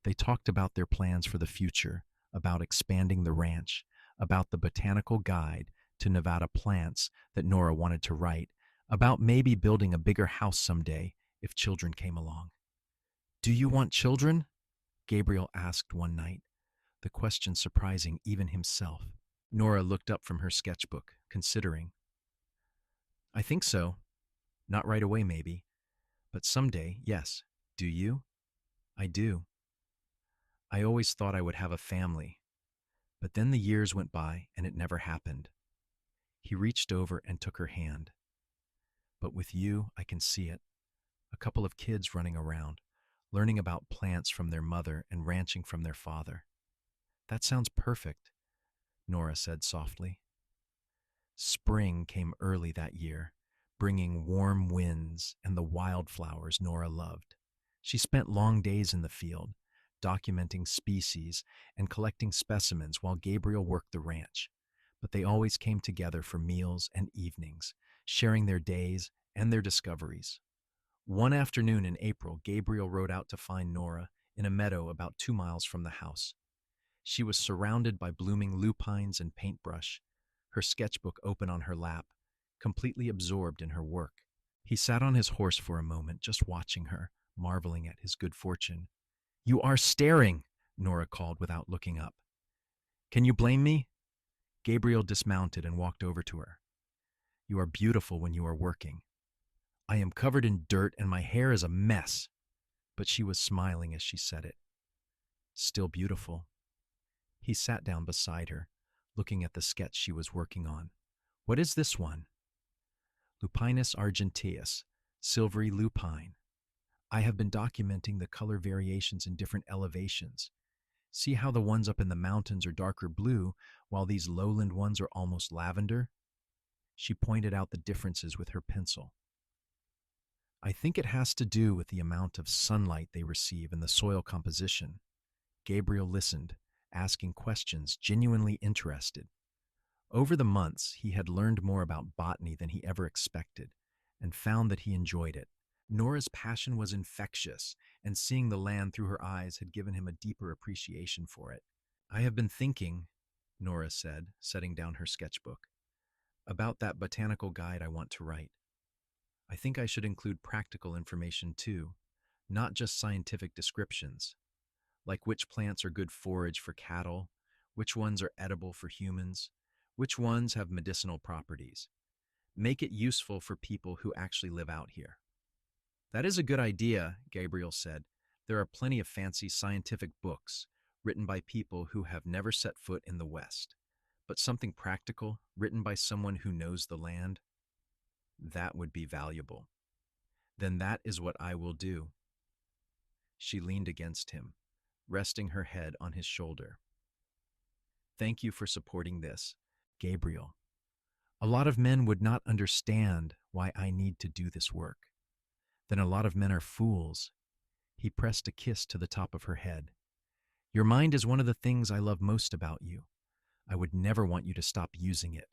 They talked about their plans for the future, about expanding the ranch, about the botanical guide to Nevada plants that Nora wanted to write, about maybe building a bigger house someday if children came along. "Do you want children?" Gabriel asked one night, the question surprising even himself. Nora looked up from her sketchbook, considering. "I think so. Not right away, maybe. But someday, yes. Do you?" "I do. I always thought I would have a family. But then the years went by and it never happened." He reached over and took her hand. "But with you, I can see it. A couple of kids running around, learning about plants from their mother and ranching from their father." "That sounds perfect," Nora said softly. Spring came early that year, bringing warm winds and the wildflowers Nora loved. She spent long days in the field, documenting species and collecting specimens while Gabriel worked the ranch. But they always came together for meals and evenings, sharing their days and their discoveries. One afternoon in April, Gabriel rode out to find Nora in a meadow about 2 miles from the house. She was surrounded by blooming lupines and paintbrush, her sketchbook open on her lap, completely absorbed in her work. He sat on his horse for a moment, just watching her, marveling at his good fortune. "You are staring," Nora called without looking up. "Can you blame me?" Gabriel dismounted and walked over to her. "You are beautiful when you are working. I am covered in dirt and my hair is a mess." But she was smiling as she said it. "Still beautiful." He sat down beside her, looking at the sketch she was working on. "What is this one?" "Lupinus argenteus, silvery lupine. I have been documenting the color variations in different elevations. See how the ones up in the mountains are darker blue, while these lowland ones are almost lavender?" She pointed out the differences with her pencil. "I think it has to do with the amount of sunlight they receive and the soil composition." Gabriel listened, asking questions, genuinely interested. Over the months, he had learned more about botany than he ever expected, and found that he enjoyed it. Nora's passion was infectious, and seeing the land through her eyes had given him a deeper appreciation for it. "I have been thinking," Nora said, setting down her sketchbook, "about that botanical guide I want to write. I think I should include practical information too, not just scientific descriptions, like which plants are good forage for cattle, which ones are edible for humans, which ones have medicinal properties. Make it useful for people who actually live out here." That is a good idea, Gabriel said. There are plenty of fancy scientific books written by people who have never set foot in the West. But something practical, written by someone who knows the land, that would be valuable. Then that is what I will do. She leaned against him, resting her head on his shoulder. Thank you for supporting this, Gabriel. A lot of men would not understand why I need to do this work. Then a lot of men are fools. He pressed a kiss to the top of her head. Your mind is one of the things I love most about you. I would never want you to stop using it.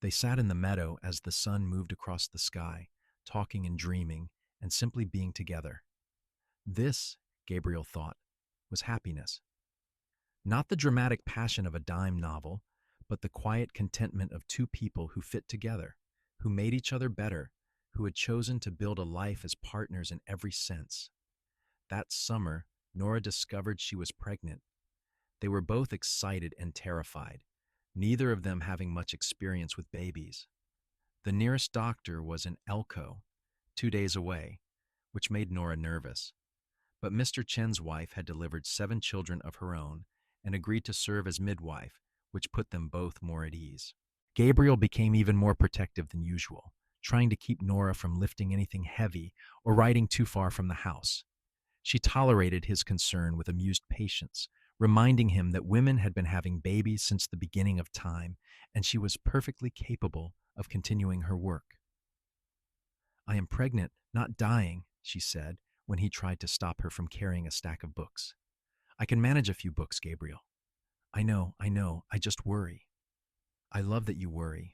They sat in the meadow as the sun moved across the sky, talking and dreaming, and simply being together. This, Gabriel thought, was happiness. Not the dramatic passion of a dime novel, but the quiet contentment of two people who fit together, who made each other better, who had chosen to build a life as partners in every sense. That summer, Nora discovered she was pregnant. They were both excited and terrified, neither of them having much experience with babies. The nearest doctor was in Elko, 2 days away, which made Nora nervous. But Mr. Chen's wife had delivered 7 children of her own and agreed to serve as midwife, which put them both more at ease. Gabriel became even more protective than usual, trying to keep Nora from lifting anything heavy or riding too far from the house. She tolerated his concern with amused patience, reminding him that women had been having babies since the beginning of time, and she was perfectly capable of continuing her work. I am pregnant, not dying, she said, when he tried to stop her from carrying a stack of books. I can manage a few books, Gabriel. I know, I just worry. I love that you worry,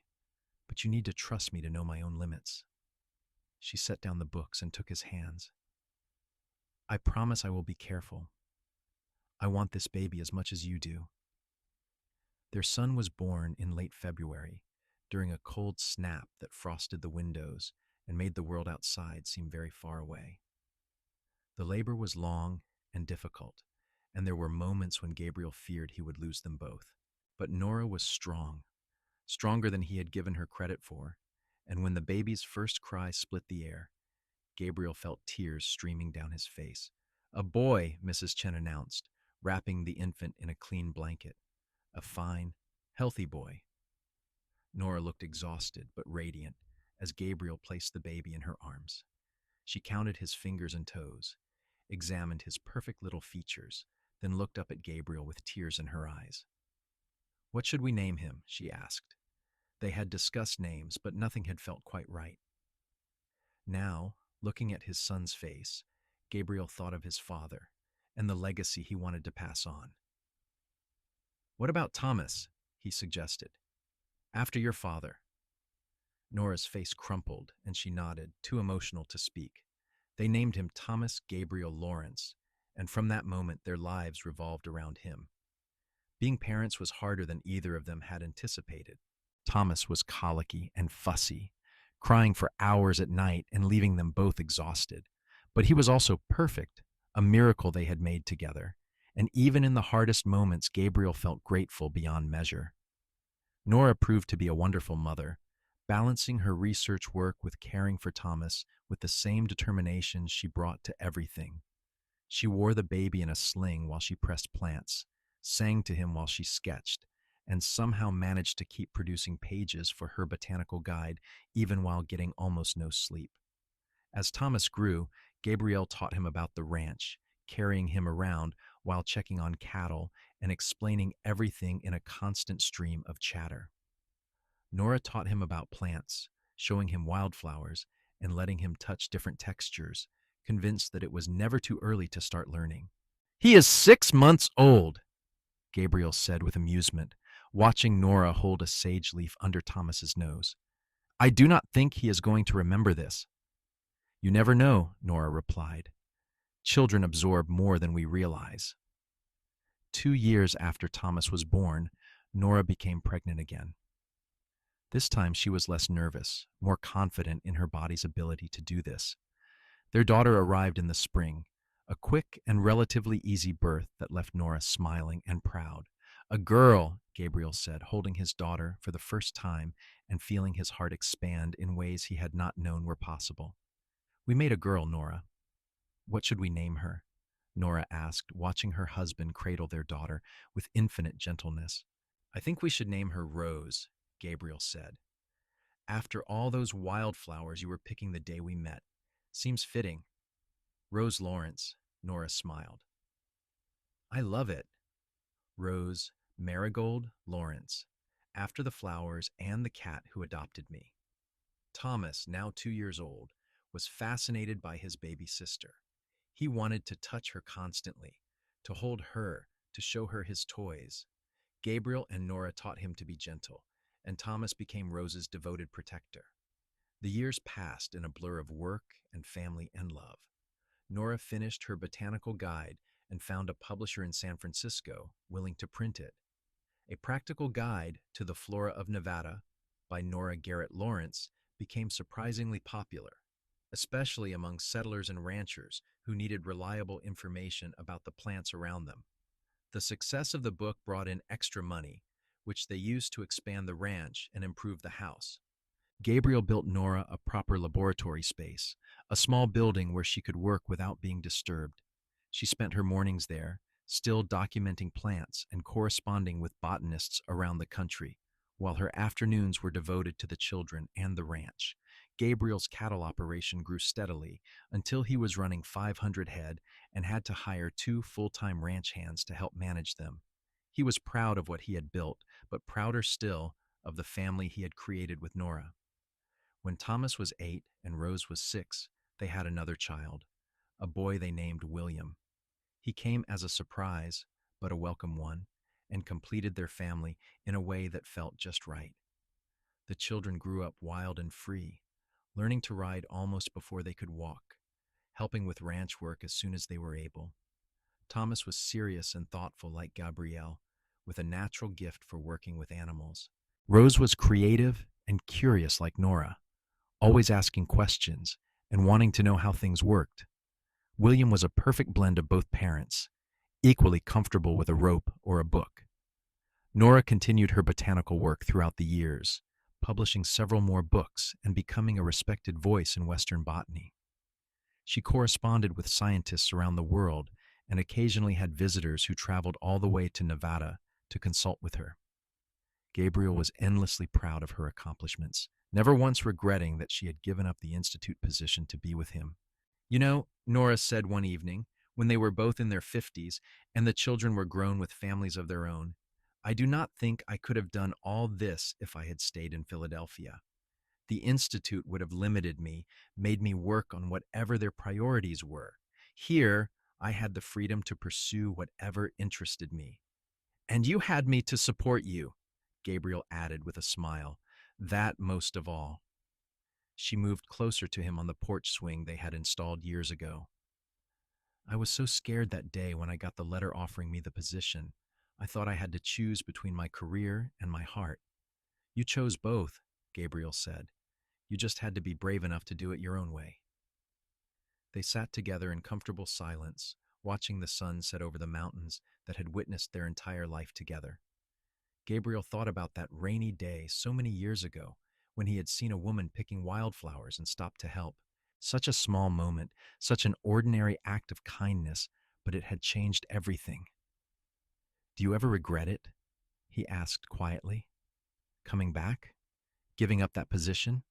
but you need to trust me to know my own limits. She set down the books and took his hands. I promise I will be careful. I want this baby as much as you do. Their son was born in late February, during a cold snap that frosted the windows and made the world outside seem very far away. The labor was long and difficult, and there were moments when Gabriel feared he would lose them both. But Nora was strong, stronger than he had given her credit for, and when the baby's first cry split the air, Gabriel felt tears streaming down his face. A boy, Mrs. Chen announced, wrapping the infant in a clean blanket. A fine, healthy boy. Nora looked exhausted but radiant as Gabriel placed the baby in her arms. She counted his fingers and toes, examined his perfect little features, then looked up at Gabriel with tears in her eyes. What should we name him? She asked. They had discussed names, but nothing had felt quite right. Now, looking at his son's face, Gabriel thought of his father and the legacy he wanted to pass on. What about Thomas? He suggested. After your father. Nora's face crumpled and she nodded, too emotional to speak. They named him Thomas Gabriel Lawrence, and from that moment their lives revolved around him. Being parents was harder than either of them had anticipated. Thomas was colicky and fussy, crying for hours at night and leaving them both exhausted. But he was also perfect, a miracle they had made together, and even in the hardest moments, Gabriel felt grateful beyond measure. Nora proved to be a wonderful mother, balancing her research work with caring for Thomas with the same determination she brought to everything. She wore the baby in a sling while she pressed plants, sang to him while she sketched, and somehow managed to keep producing pages for her botanical guide even while getting almost no sleep. As Thomas grew, Gabriel taught him about the ranch, carrying him around while checking on cattle and explaining everything in a constant stream of chatter. Nora taught him about plants, showing him wildflowers and letting him touch different textures, convinced that it was never too early to start learning. He is 6 months old, Gabriel said with amusement, watching Nora hold a sage leaf under Thomas's nose. I do not think he is going to remember this. You never know, Nora replied. Children absorb more than we realize. 2 years after Thomas was born, Nora became pregnant again. This time she was less nervous, more confident in her body's ability to do this. Their daughter arrived in the spring, a quick and relatively easy birth that left Nora smiling and proud. A girl, Gabriel said, holding his daughter for the first time and feeling his heart expand in ways he had not known were possible. We made a girl, Nora. What should we name her? Nora asked, watching her husband cradle their daughter with infinite gentleness. I think we should name her Rose, Gabriel said. After all those wildflowers you were picking the day we met. Seems fitting. Rose Lawrence, Nora smiled. I love it. Rose Marigold Lawrence, after the flowers and the cat who adopted me. Thomas, now 2 years old, was fascinated by his baby sister. He wanted to touch her constantly, to hold her, to show her his toys. Gabriel and Nora taught him to be gentle, and Thomas became Rose's devoted protector. The years passed in a blur of work and family and love. Nora finished her botanical guide and found a publisher in San Francisco willing to print it. A practical guide to the flora of Nevada by Nora Garrett Lawrence became surprisingly popular, especially among settlers and ranchers who needed reliable information about the plants around them. The success of the book brought in extra money, which they used to expand the ranch and improve the house. Gabriel built Nora a proper laboratory space, a small building where she could work without being disturbed. She spent her mornings there, still documenting plants and corresponding with botanists around the country, while her afternoons were devoted to the children and the ranch. Gabriel's cattle operation grew steadily until he was running 500 head and had to hire 2 full-time ranch hands to help manage them. He was proud of what he had built, but prouder still of the family he had created with Nora. When Thomas was 8 and Rose was 6, they had another child, a boy they named William. He came as a surprise, but a welcome one, and completed their family in a way that felt just right. The children grew up wild and free, learning to ride almost before they could walk, helping with ranch work as soon as they were able. Thomas was serious and thoughtful like Gabrielle, with a natural gift for working with animals. Rose was creative and curious like Nora, always asking questions and wanting to know how things worked. William was a perfect blend of both parents, equally comfortable with a rope or a book. Nora continued her botanical work throughout the years, publishing several more books and becoming a respected voice in Western botany. She corresponded with scientists around the world and occasionally had visitors who traveled all the way to Nevada to consult with her. Gabriel was endlessly proud of her accomplishments, never once regretting that she had given up the institute position to be with him. You know, Nora said one evening, when they were both in their 50s and the children were grown with families of their own, I do not think I could have done all this if I had stayed in Philadelphia. The institute would have limited me, made me work on whatever their priorities were. Here, I had the freedom to pursue whatever interested me. And you had me to support you, Gabriel added with a smile. That most of all. She moved closer to him on the porch swing they had installed years ago. I was so scared that day when I got the letter offering me the position. I thought I had to choose between my career and my heart. You chose both, Gabriel said. You just had to be brave enough to do it your own way. They sat together in comfortable silence, watching the sun set over the mountains that had witnessed their entire life together. Gabriel thought about that rainy day so many years ago when he had seen a woman picking wildflowers and stopped to help. Such a small moment, such an ordinary act of kindness, but it had changed everything. Do you ever regret it? He asked quietly. Coming back? Giving up that position?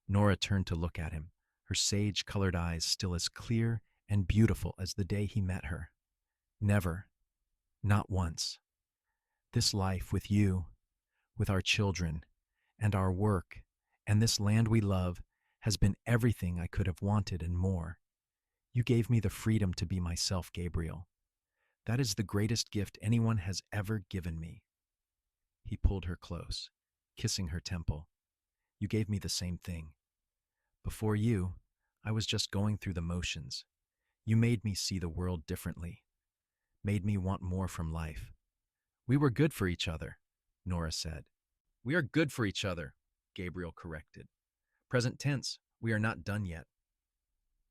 Nora turned to look at him, her sage-colored eyes still as clear and beautiful as the day he met her. Never. Not once. This life with you, with our children, and our work, and this land we love, has been everything I could have wanted and more. You gave me the freedom to be myself, Gabriel. That is the greatest gift anyone has ever given me. He pulled her close, kissing her temple. You gave me the same thing. Before you, I was just going through the motions. You made me see the world differently, made me want more from life. We were good for each other, Nora said. We are good for each other, Gabriel corrected. Present tense, we are not done yet.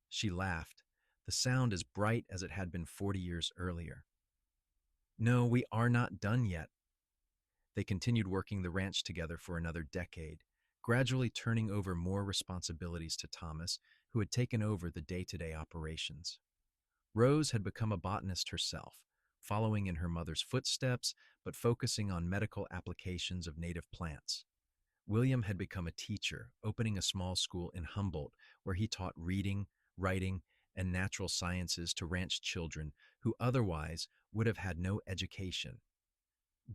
She laughed, the sound as bright as it had been 40 years earlier. No, we are not done yet. They continued working the ranch together for another decade, gradually turning over more responsibilities to Thomas, who had taken over the day-to-day operations. Rose had become a botanist herself, following in her mother's footsteps but focusing on medical applications of native plants. William had become a teacher, opening a small school in Humboldt where he taught reading, writing, and natural sciences to ranch children who otherwise would have had no education.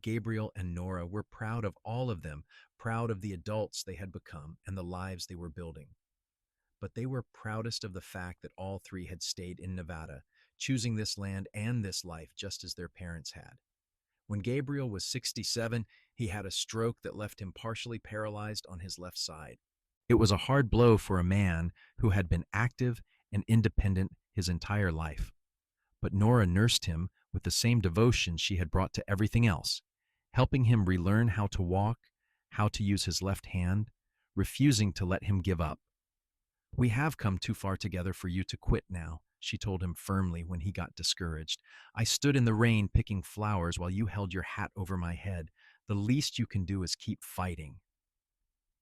Gabriel and Nora were proud of all of them, proud of the adults they had become and the lives they were building. But they were proudest of the fact that all three had stayed in Nevada, choosing this land and this life just as their parents had. When Gabriel was 67, he had a stroke that left him partially paralyzed on his left side. It was a hard blow for a man who had been active and independent his entire life. But Nora nursed him with the same devotion she had brought to everything else, helping him relearn how to walk, how to use his left hand, refusing to let him give up. "We have come too far together for you to quit now," she told him firmly when he got discouraged. "I stood in the rain picking flowers while you held your hat over my head. The least you can do is keep fighting."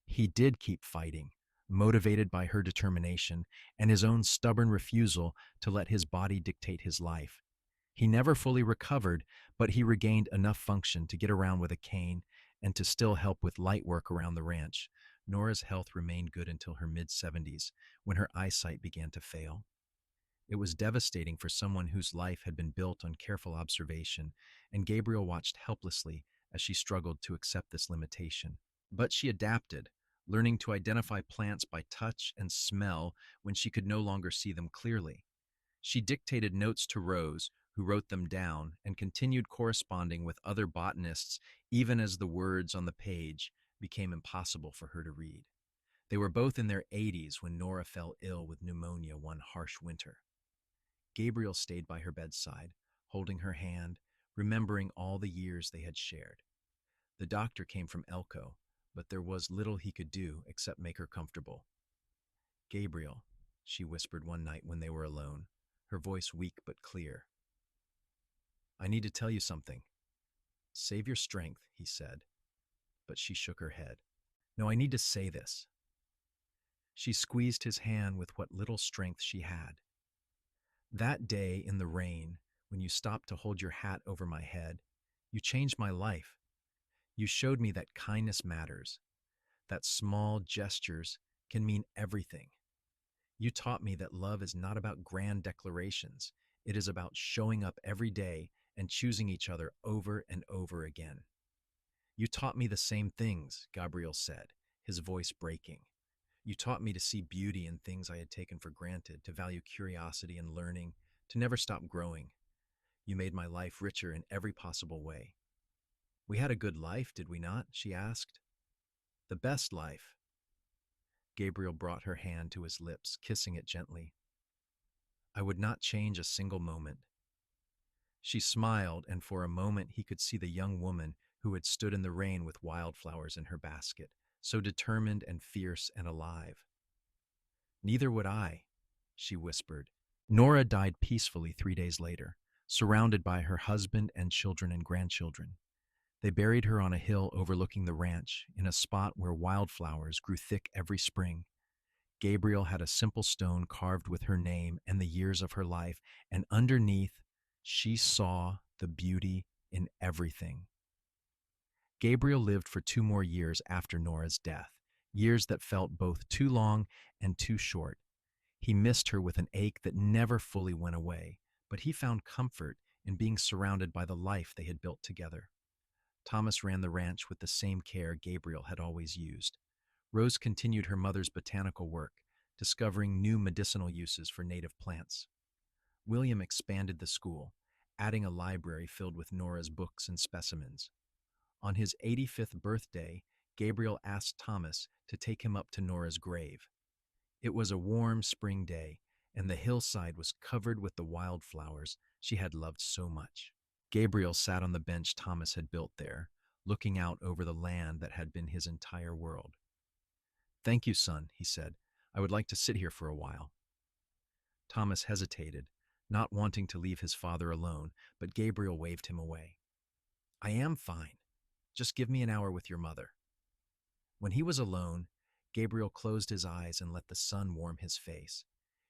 He did keep fighting, motivated by her determination and his own stubborn refusal to let his body dictate his life. He never fully recovered, but he regained enough function to get around with a cane and to still help with light work around the ranch. Nora's health remained good until her mid-70s, when her eyesight began to fail. It was devastating for someone whose life had been built on careful observation, and Gabriel watched helplessly as she struggled to accept this limitation. But she adapted, learning to identify plants by touch and smell when she could no longer see them clearly. She dictated notes to Rose, who wrote them down, and continued corresponding with other botanists even as the words on the page became impossible for her to read. They were both in their 80s when Nora fell ill with pneumonia one harsh winter. Gabriel stayed by her bedside, holding her hand, remembering all the years they had shared. The doctor came from Elko, but there was little he could do except make her comfortable. "Gabriel," she whispered one night when they were alone, her voice weak but clear. "I need to tell you something." "Save your strength," he said, but she shook her head. "No, I need to say this." She squeezed his hand with what little strength she had. "That day in the rain, when you stopped to hold your hat over my head, you changed my life. You showed me that kindness matters, that small gestures can mean everything. You taught me that love is not about grand declarations. It is about showing up every day and choosing each other over and over again." "You taught me the same things," Gabriel said, his voice breaking. "You taught me to see beauty in things I had taken for granted, to value curiosity and learning, to never stop growing. You made my life richer in every possible way." "We had a good life, did we not?" she asked. "The best life." Gabriel brought her hand to his lips, kissing it gently. "I would not change a single moment." She smiled, and for a moment he could see the young woman who had stood in the rain with wildflowers in her basket, so determined and fierce and alive. "Neither would I," she whispered. Nora died peacefully 3 days later, surrounded by her husband and children and grandchildren. They buried her on a hill overlooking the ranch, in a spot where wildflowers grew thick every spring. Gabriel had a simple stone carved with her name and the years of her life, and underneath, she saw the beauty in everything. Gabriel lived for 2 more years after Nora's death, years that felt both too long and too short. He missed her with an ache that never fully went away, but he found comfort in being surrounded by the life they had built together. Thomas ran the ranch with the same care Gabriel had always used. Rose continued her mother's botanical work, discovering new medicinal uses for native plants. William expanded the school, adding a library filled with Nora's books and specimens. On his 85th birthday, Gabriel asked Thomas to take him up to Nora's grave. It was a warm spring day, and the hillside was covered with the wildflowers she had loved so much. Gabriel sat on the bench Thomas had built there, looking out over the land that had been his entire world. "Thank you, son," he said. "I would like to sit here for a while." Thomas hesitated, not wanting to leave his father alone, but Gabriel waved him away. "I am fine. Just give me an hour with your mother." When he was alone, Gabriel closed his eyes and let the sun warm his face.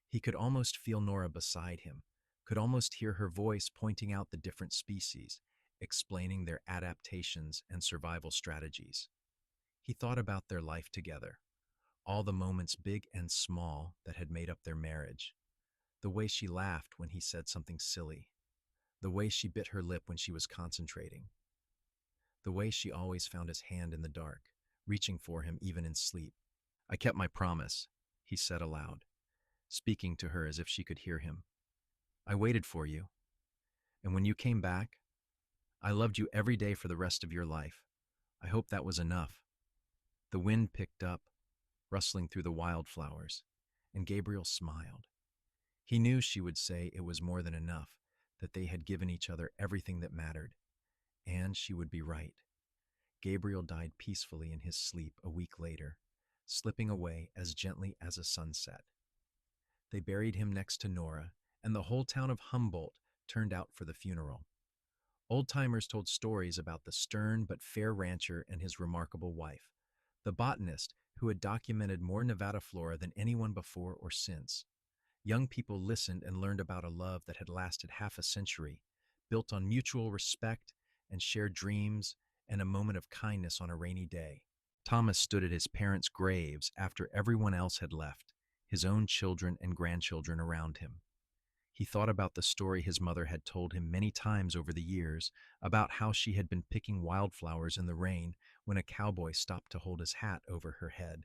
He could almost feel Nora beside him, could almost hear her voice pointing out the different species, explaining their adaptations and survival strategies. He thought about their life together, all the moments big and small that had made up their marriage. The way she laughed when he said something silly, the way she bit her lip when she was concentrating, the way she always found his hand in the dark, reaching for him even in sleep. I kept my promise, he said aloud, speaking to her as if she could hear him. I waited for you, and when you came back, I loved you every day for the rest of your life. I hope that was enough. The wind picked up, rustling through the wildflowers, and Gabriel smiled. He knew she would say it was more than enough, that they had given each other everything that mattered, and she would be right. Gabriel died peacefully in his sleep a week later, slipping away as gently as a sunset. They buried him next to Nora, and the whole town of Humboldt turned out for the funeral. Old-timers told stories about the stern but fair rancher and his remarkable wife, the botanist who had documented more Nevada flora than anyone before or since. Young people listened and learned about a love that had lasted half a century, built on mutual respect and shared dreams and a moment of kindness on a rainy day. Thomas stood at his parents' graves after everyone else had left, his own children and grandchildren around him. He thought about the story his mother had told him many times over the years about how she had been picking wildflowers in the rain when a cowboy stopped to hold his hat over her head.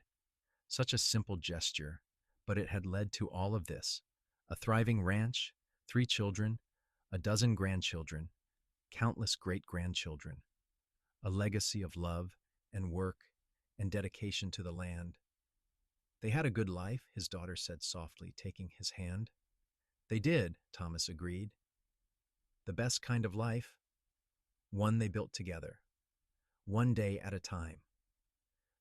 Such a simple gesture, but it had led to all of this: a thriving ranch, 3 children, a dozen grandchildren, countless great-grandchildren, a legacy of love and work and dedication to the land. They had a good life, his daughter said softly, taking his hand. They did, Thomas agreed. The best kind of life, one they built together, one day at a time.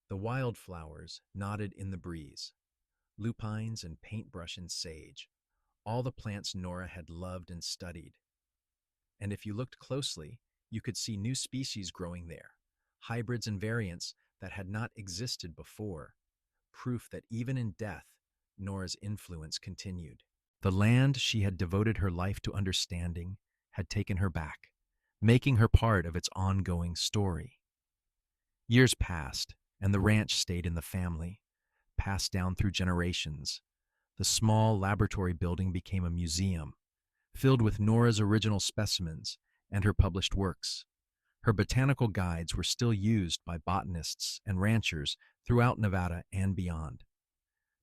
The wildflowers nodded in the breeze, lupines and paintbrush and sage, all the plants Nora had loved and studied. And if you looked closely, you could see new species growing there, hybrids and variants that had not existed before, proof that even in death, Nora's influence continued. The land she had devoted her life to understanding had taken her back, making her part of its ongoing story. Years passed, and the ranch stayed in the family, passed down through generations. The small laboratory building became a museum, filled with Nora's original specimens and her published works. Her botanical guides were still used by botanists and ranchers throughout Nevada and beyond.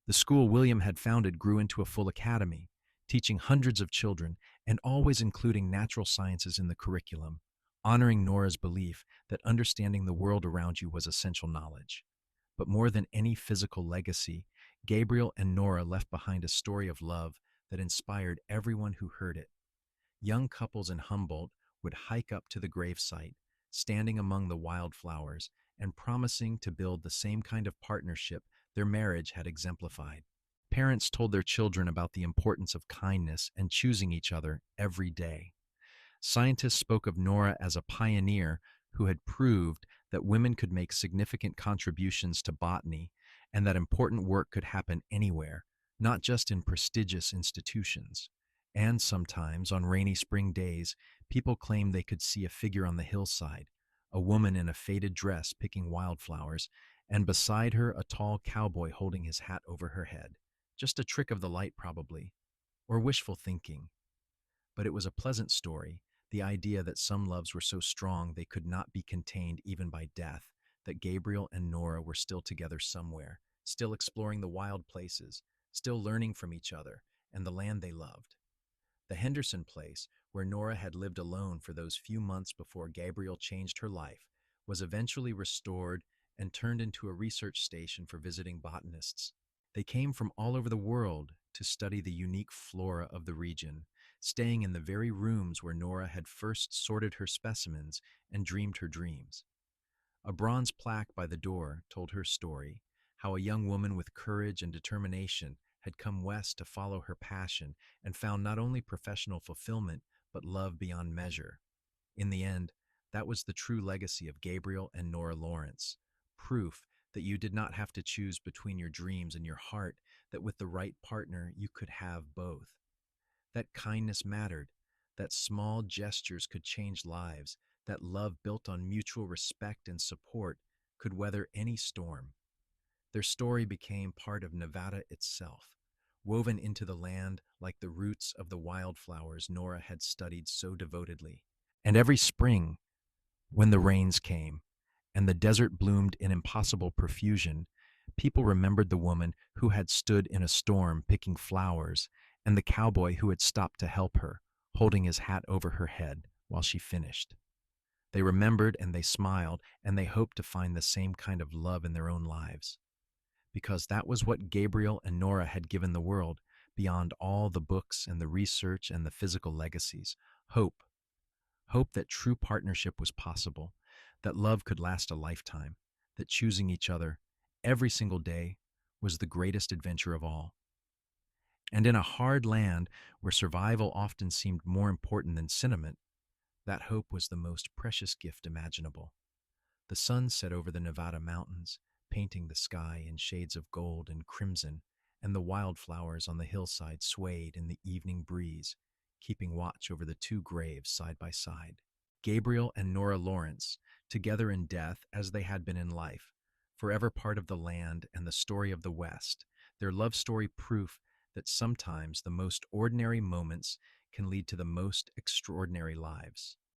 The school William had founded grew into a full academy, teaching hundreds of children and always including natural sciences in the curriculum, honoring Nora's belief that understanding the world around you was essential knowledge. But more than any physical legacy, Gabriel and Nora left behind a story of love that inspired everyone who heard it. Young couples in Humboldt would hike up to the gravesite, standing among the wildflowers and promising to build the same kind of partnership their marriage had exemplified. Parents told their children about the importance of kindness and choosing each other every day. Scientists spoke of Nora as a pioneer who had proved that women could make significant contributions to botany and that important work could happen anywhere, not just in prestigious institutions. And sometimes, on rainy spring days, people claimed they could see a figure on the hillside, a woman in a faded dress picking wildflowers, and beside her a tall cowboy holding his hat over her head. Just a trick of the light, probably, or wishful thinking. But it was a pleasant story, the idea that some loves were so strong they could not be contained even by death, that Gabriel and Nora were still together somewhere, still exploring the wild places, still learning from each other and the land they loved. The Henderson place, where Nora had lived alone for those few months before Gabriel changed her life, was eventually restored and turned into a research station for visiting botanists. They came from all over the world to study the unique flora of the region, staying in the very rooms where Nora had first sorted her specimens and dreamed her dreams. A bronze plaque by the door told her story, how a young woman with courage and determination had come west to follow her passion and found not only professional fulfillment, but love beyond measure. In the end, that was the true legacy of Gabriel and Nora Lawrence, proof that you did not have to choose between your dreams and your heart, that with the right partner you could have both. That kindness mattered, that small gestures could change lives, that love built on mutual respect and support could weather any storm. Their story became part of Nevada itself, woven into the land like the roots of the wildflowers Nora had studied so devotedly. And every spring, when the rains came and the desert bloomed in impossible profusion, people remembered the woman who had stood in a storm picking flowers and the cowboy who had stopped to help her, holding his hat over her head while she finished. They remembered and they smiled and they hoped to find the same kind of love in their own lives, because that was what Gabriel and Nora had given the world beyond all the books and the research and the physical legacies. Hope. Hope that true partnership was possible, that love could last a lifetime, that choosing each other every single day was the greatest adventure of all. And in a hard land where survival often seemed more important than sentiment, that hope was the most precious gift imaginable. The sun set over the Nevada mountains, painting the sky in shades of gold and crimson, and the wildflowers on the hillside swayed in the evening breeze, keeping watch over the two graves side by side. Gabriel and Nora Lawrence, together in death as they had been in life, forever part of the land and the story of the West, their love story proof that sometimes the most ordinary moments can lead to the most extraordinary lives.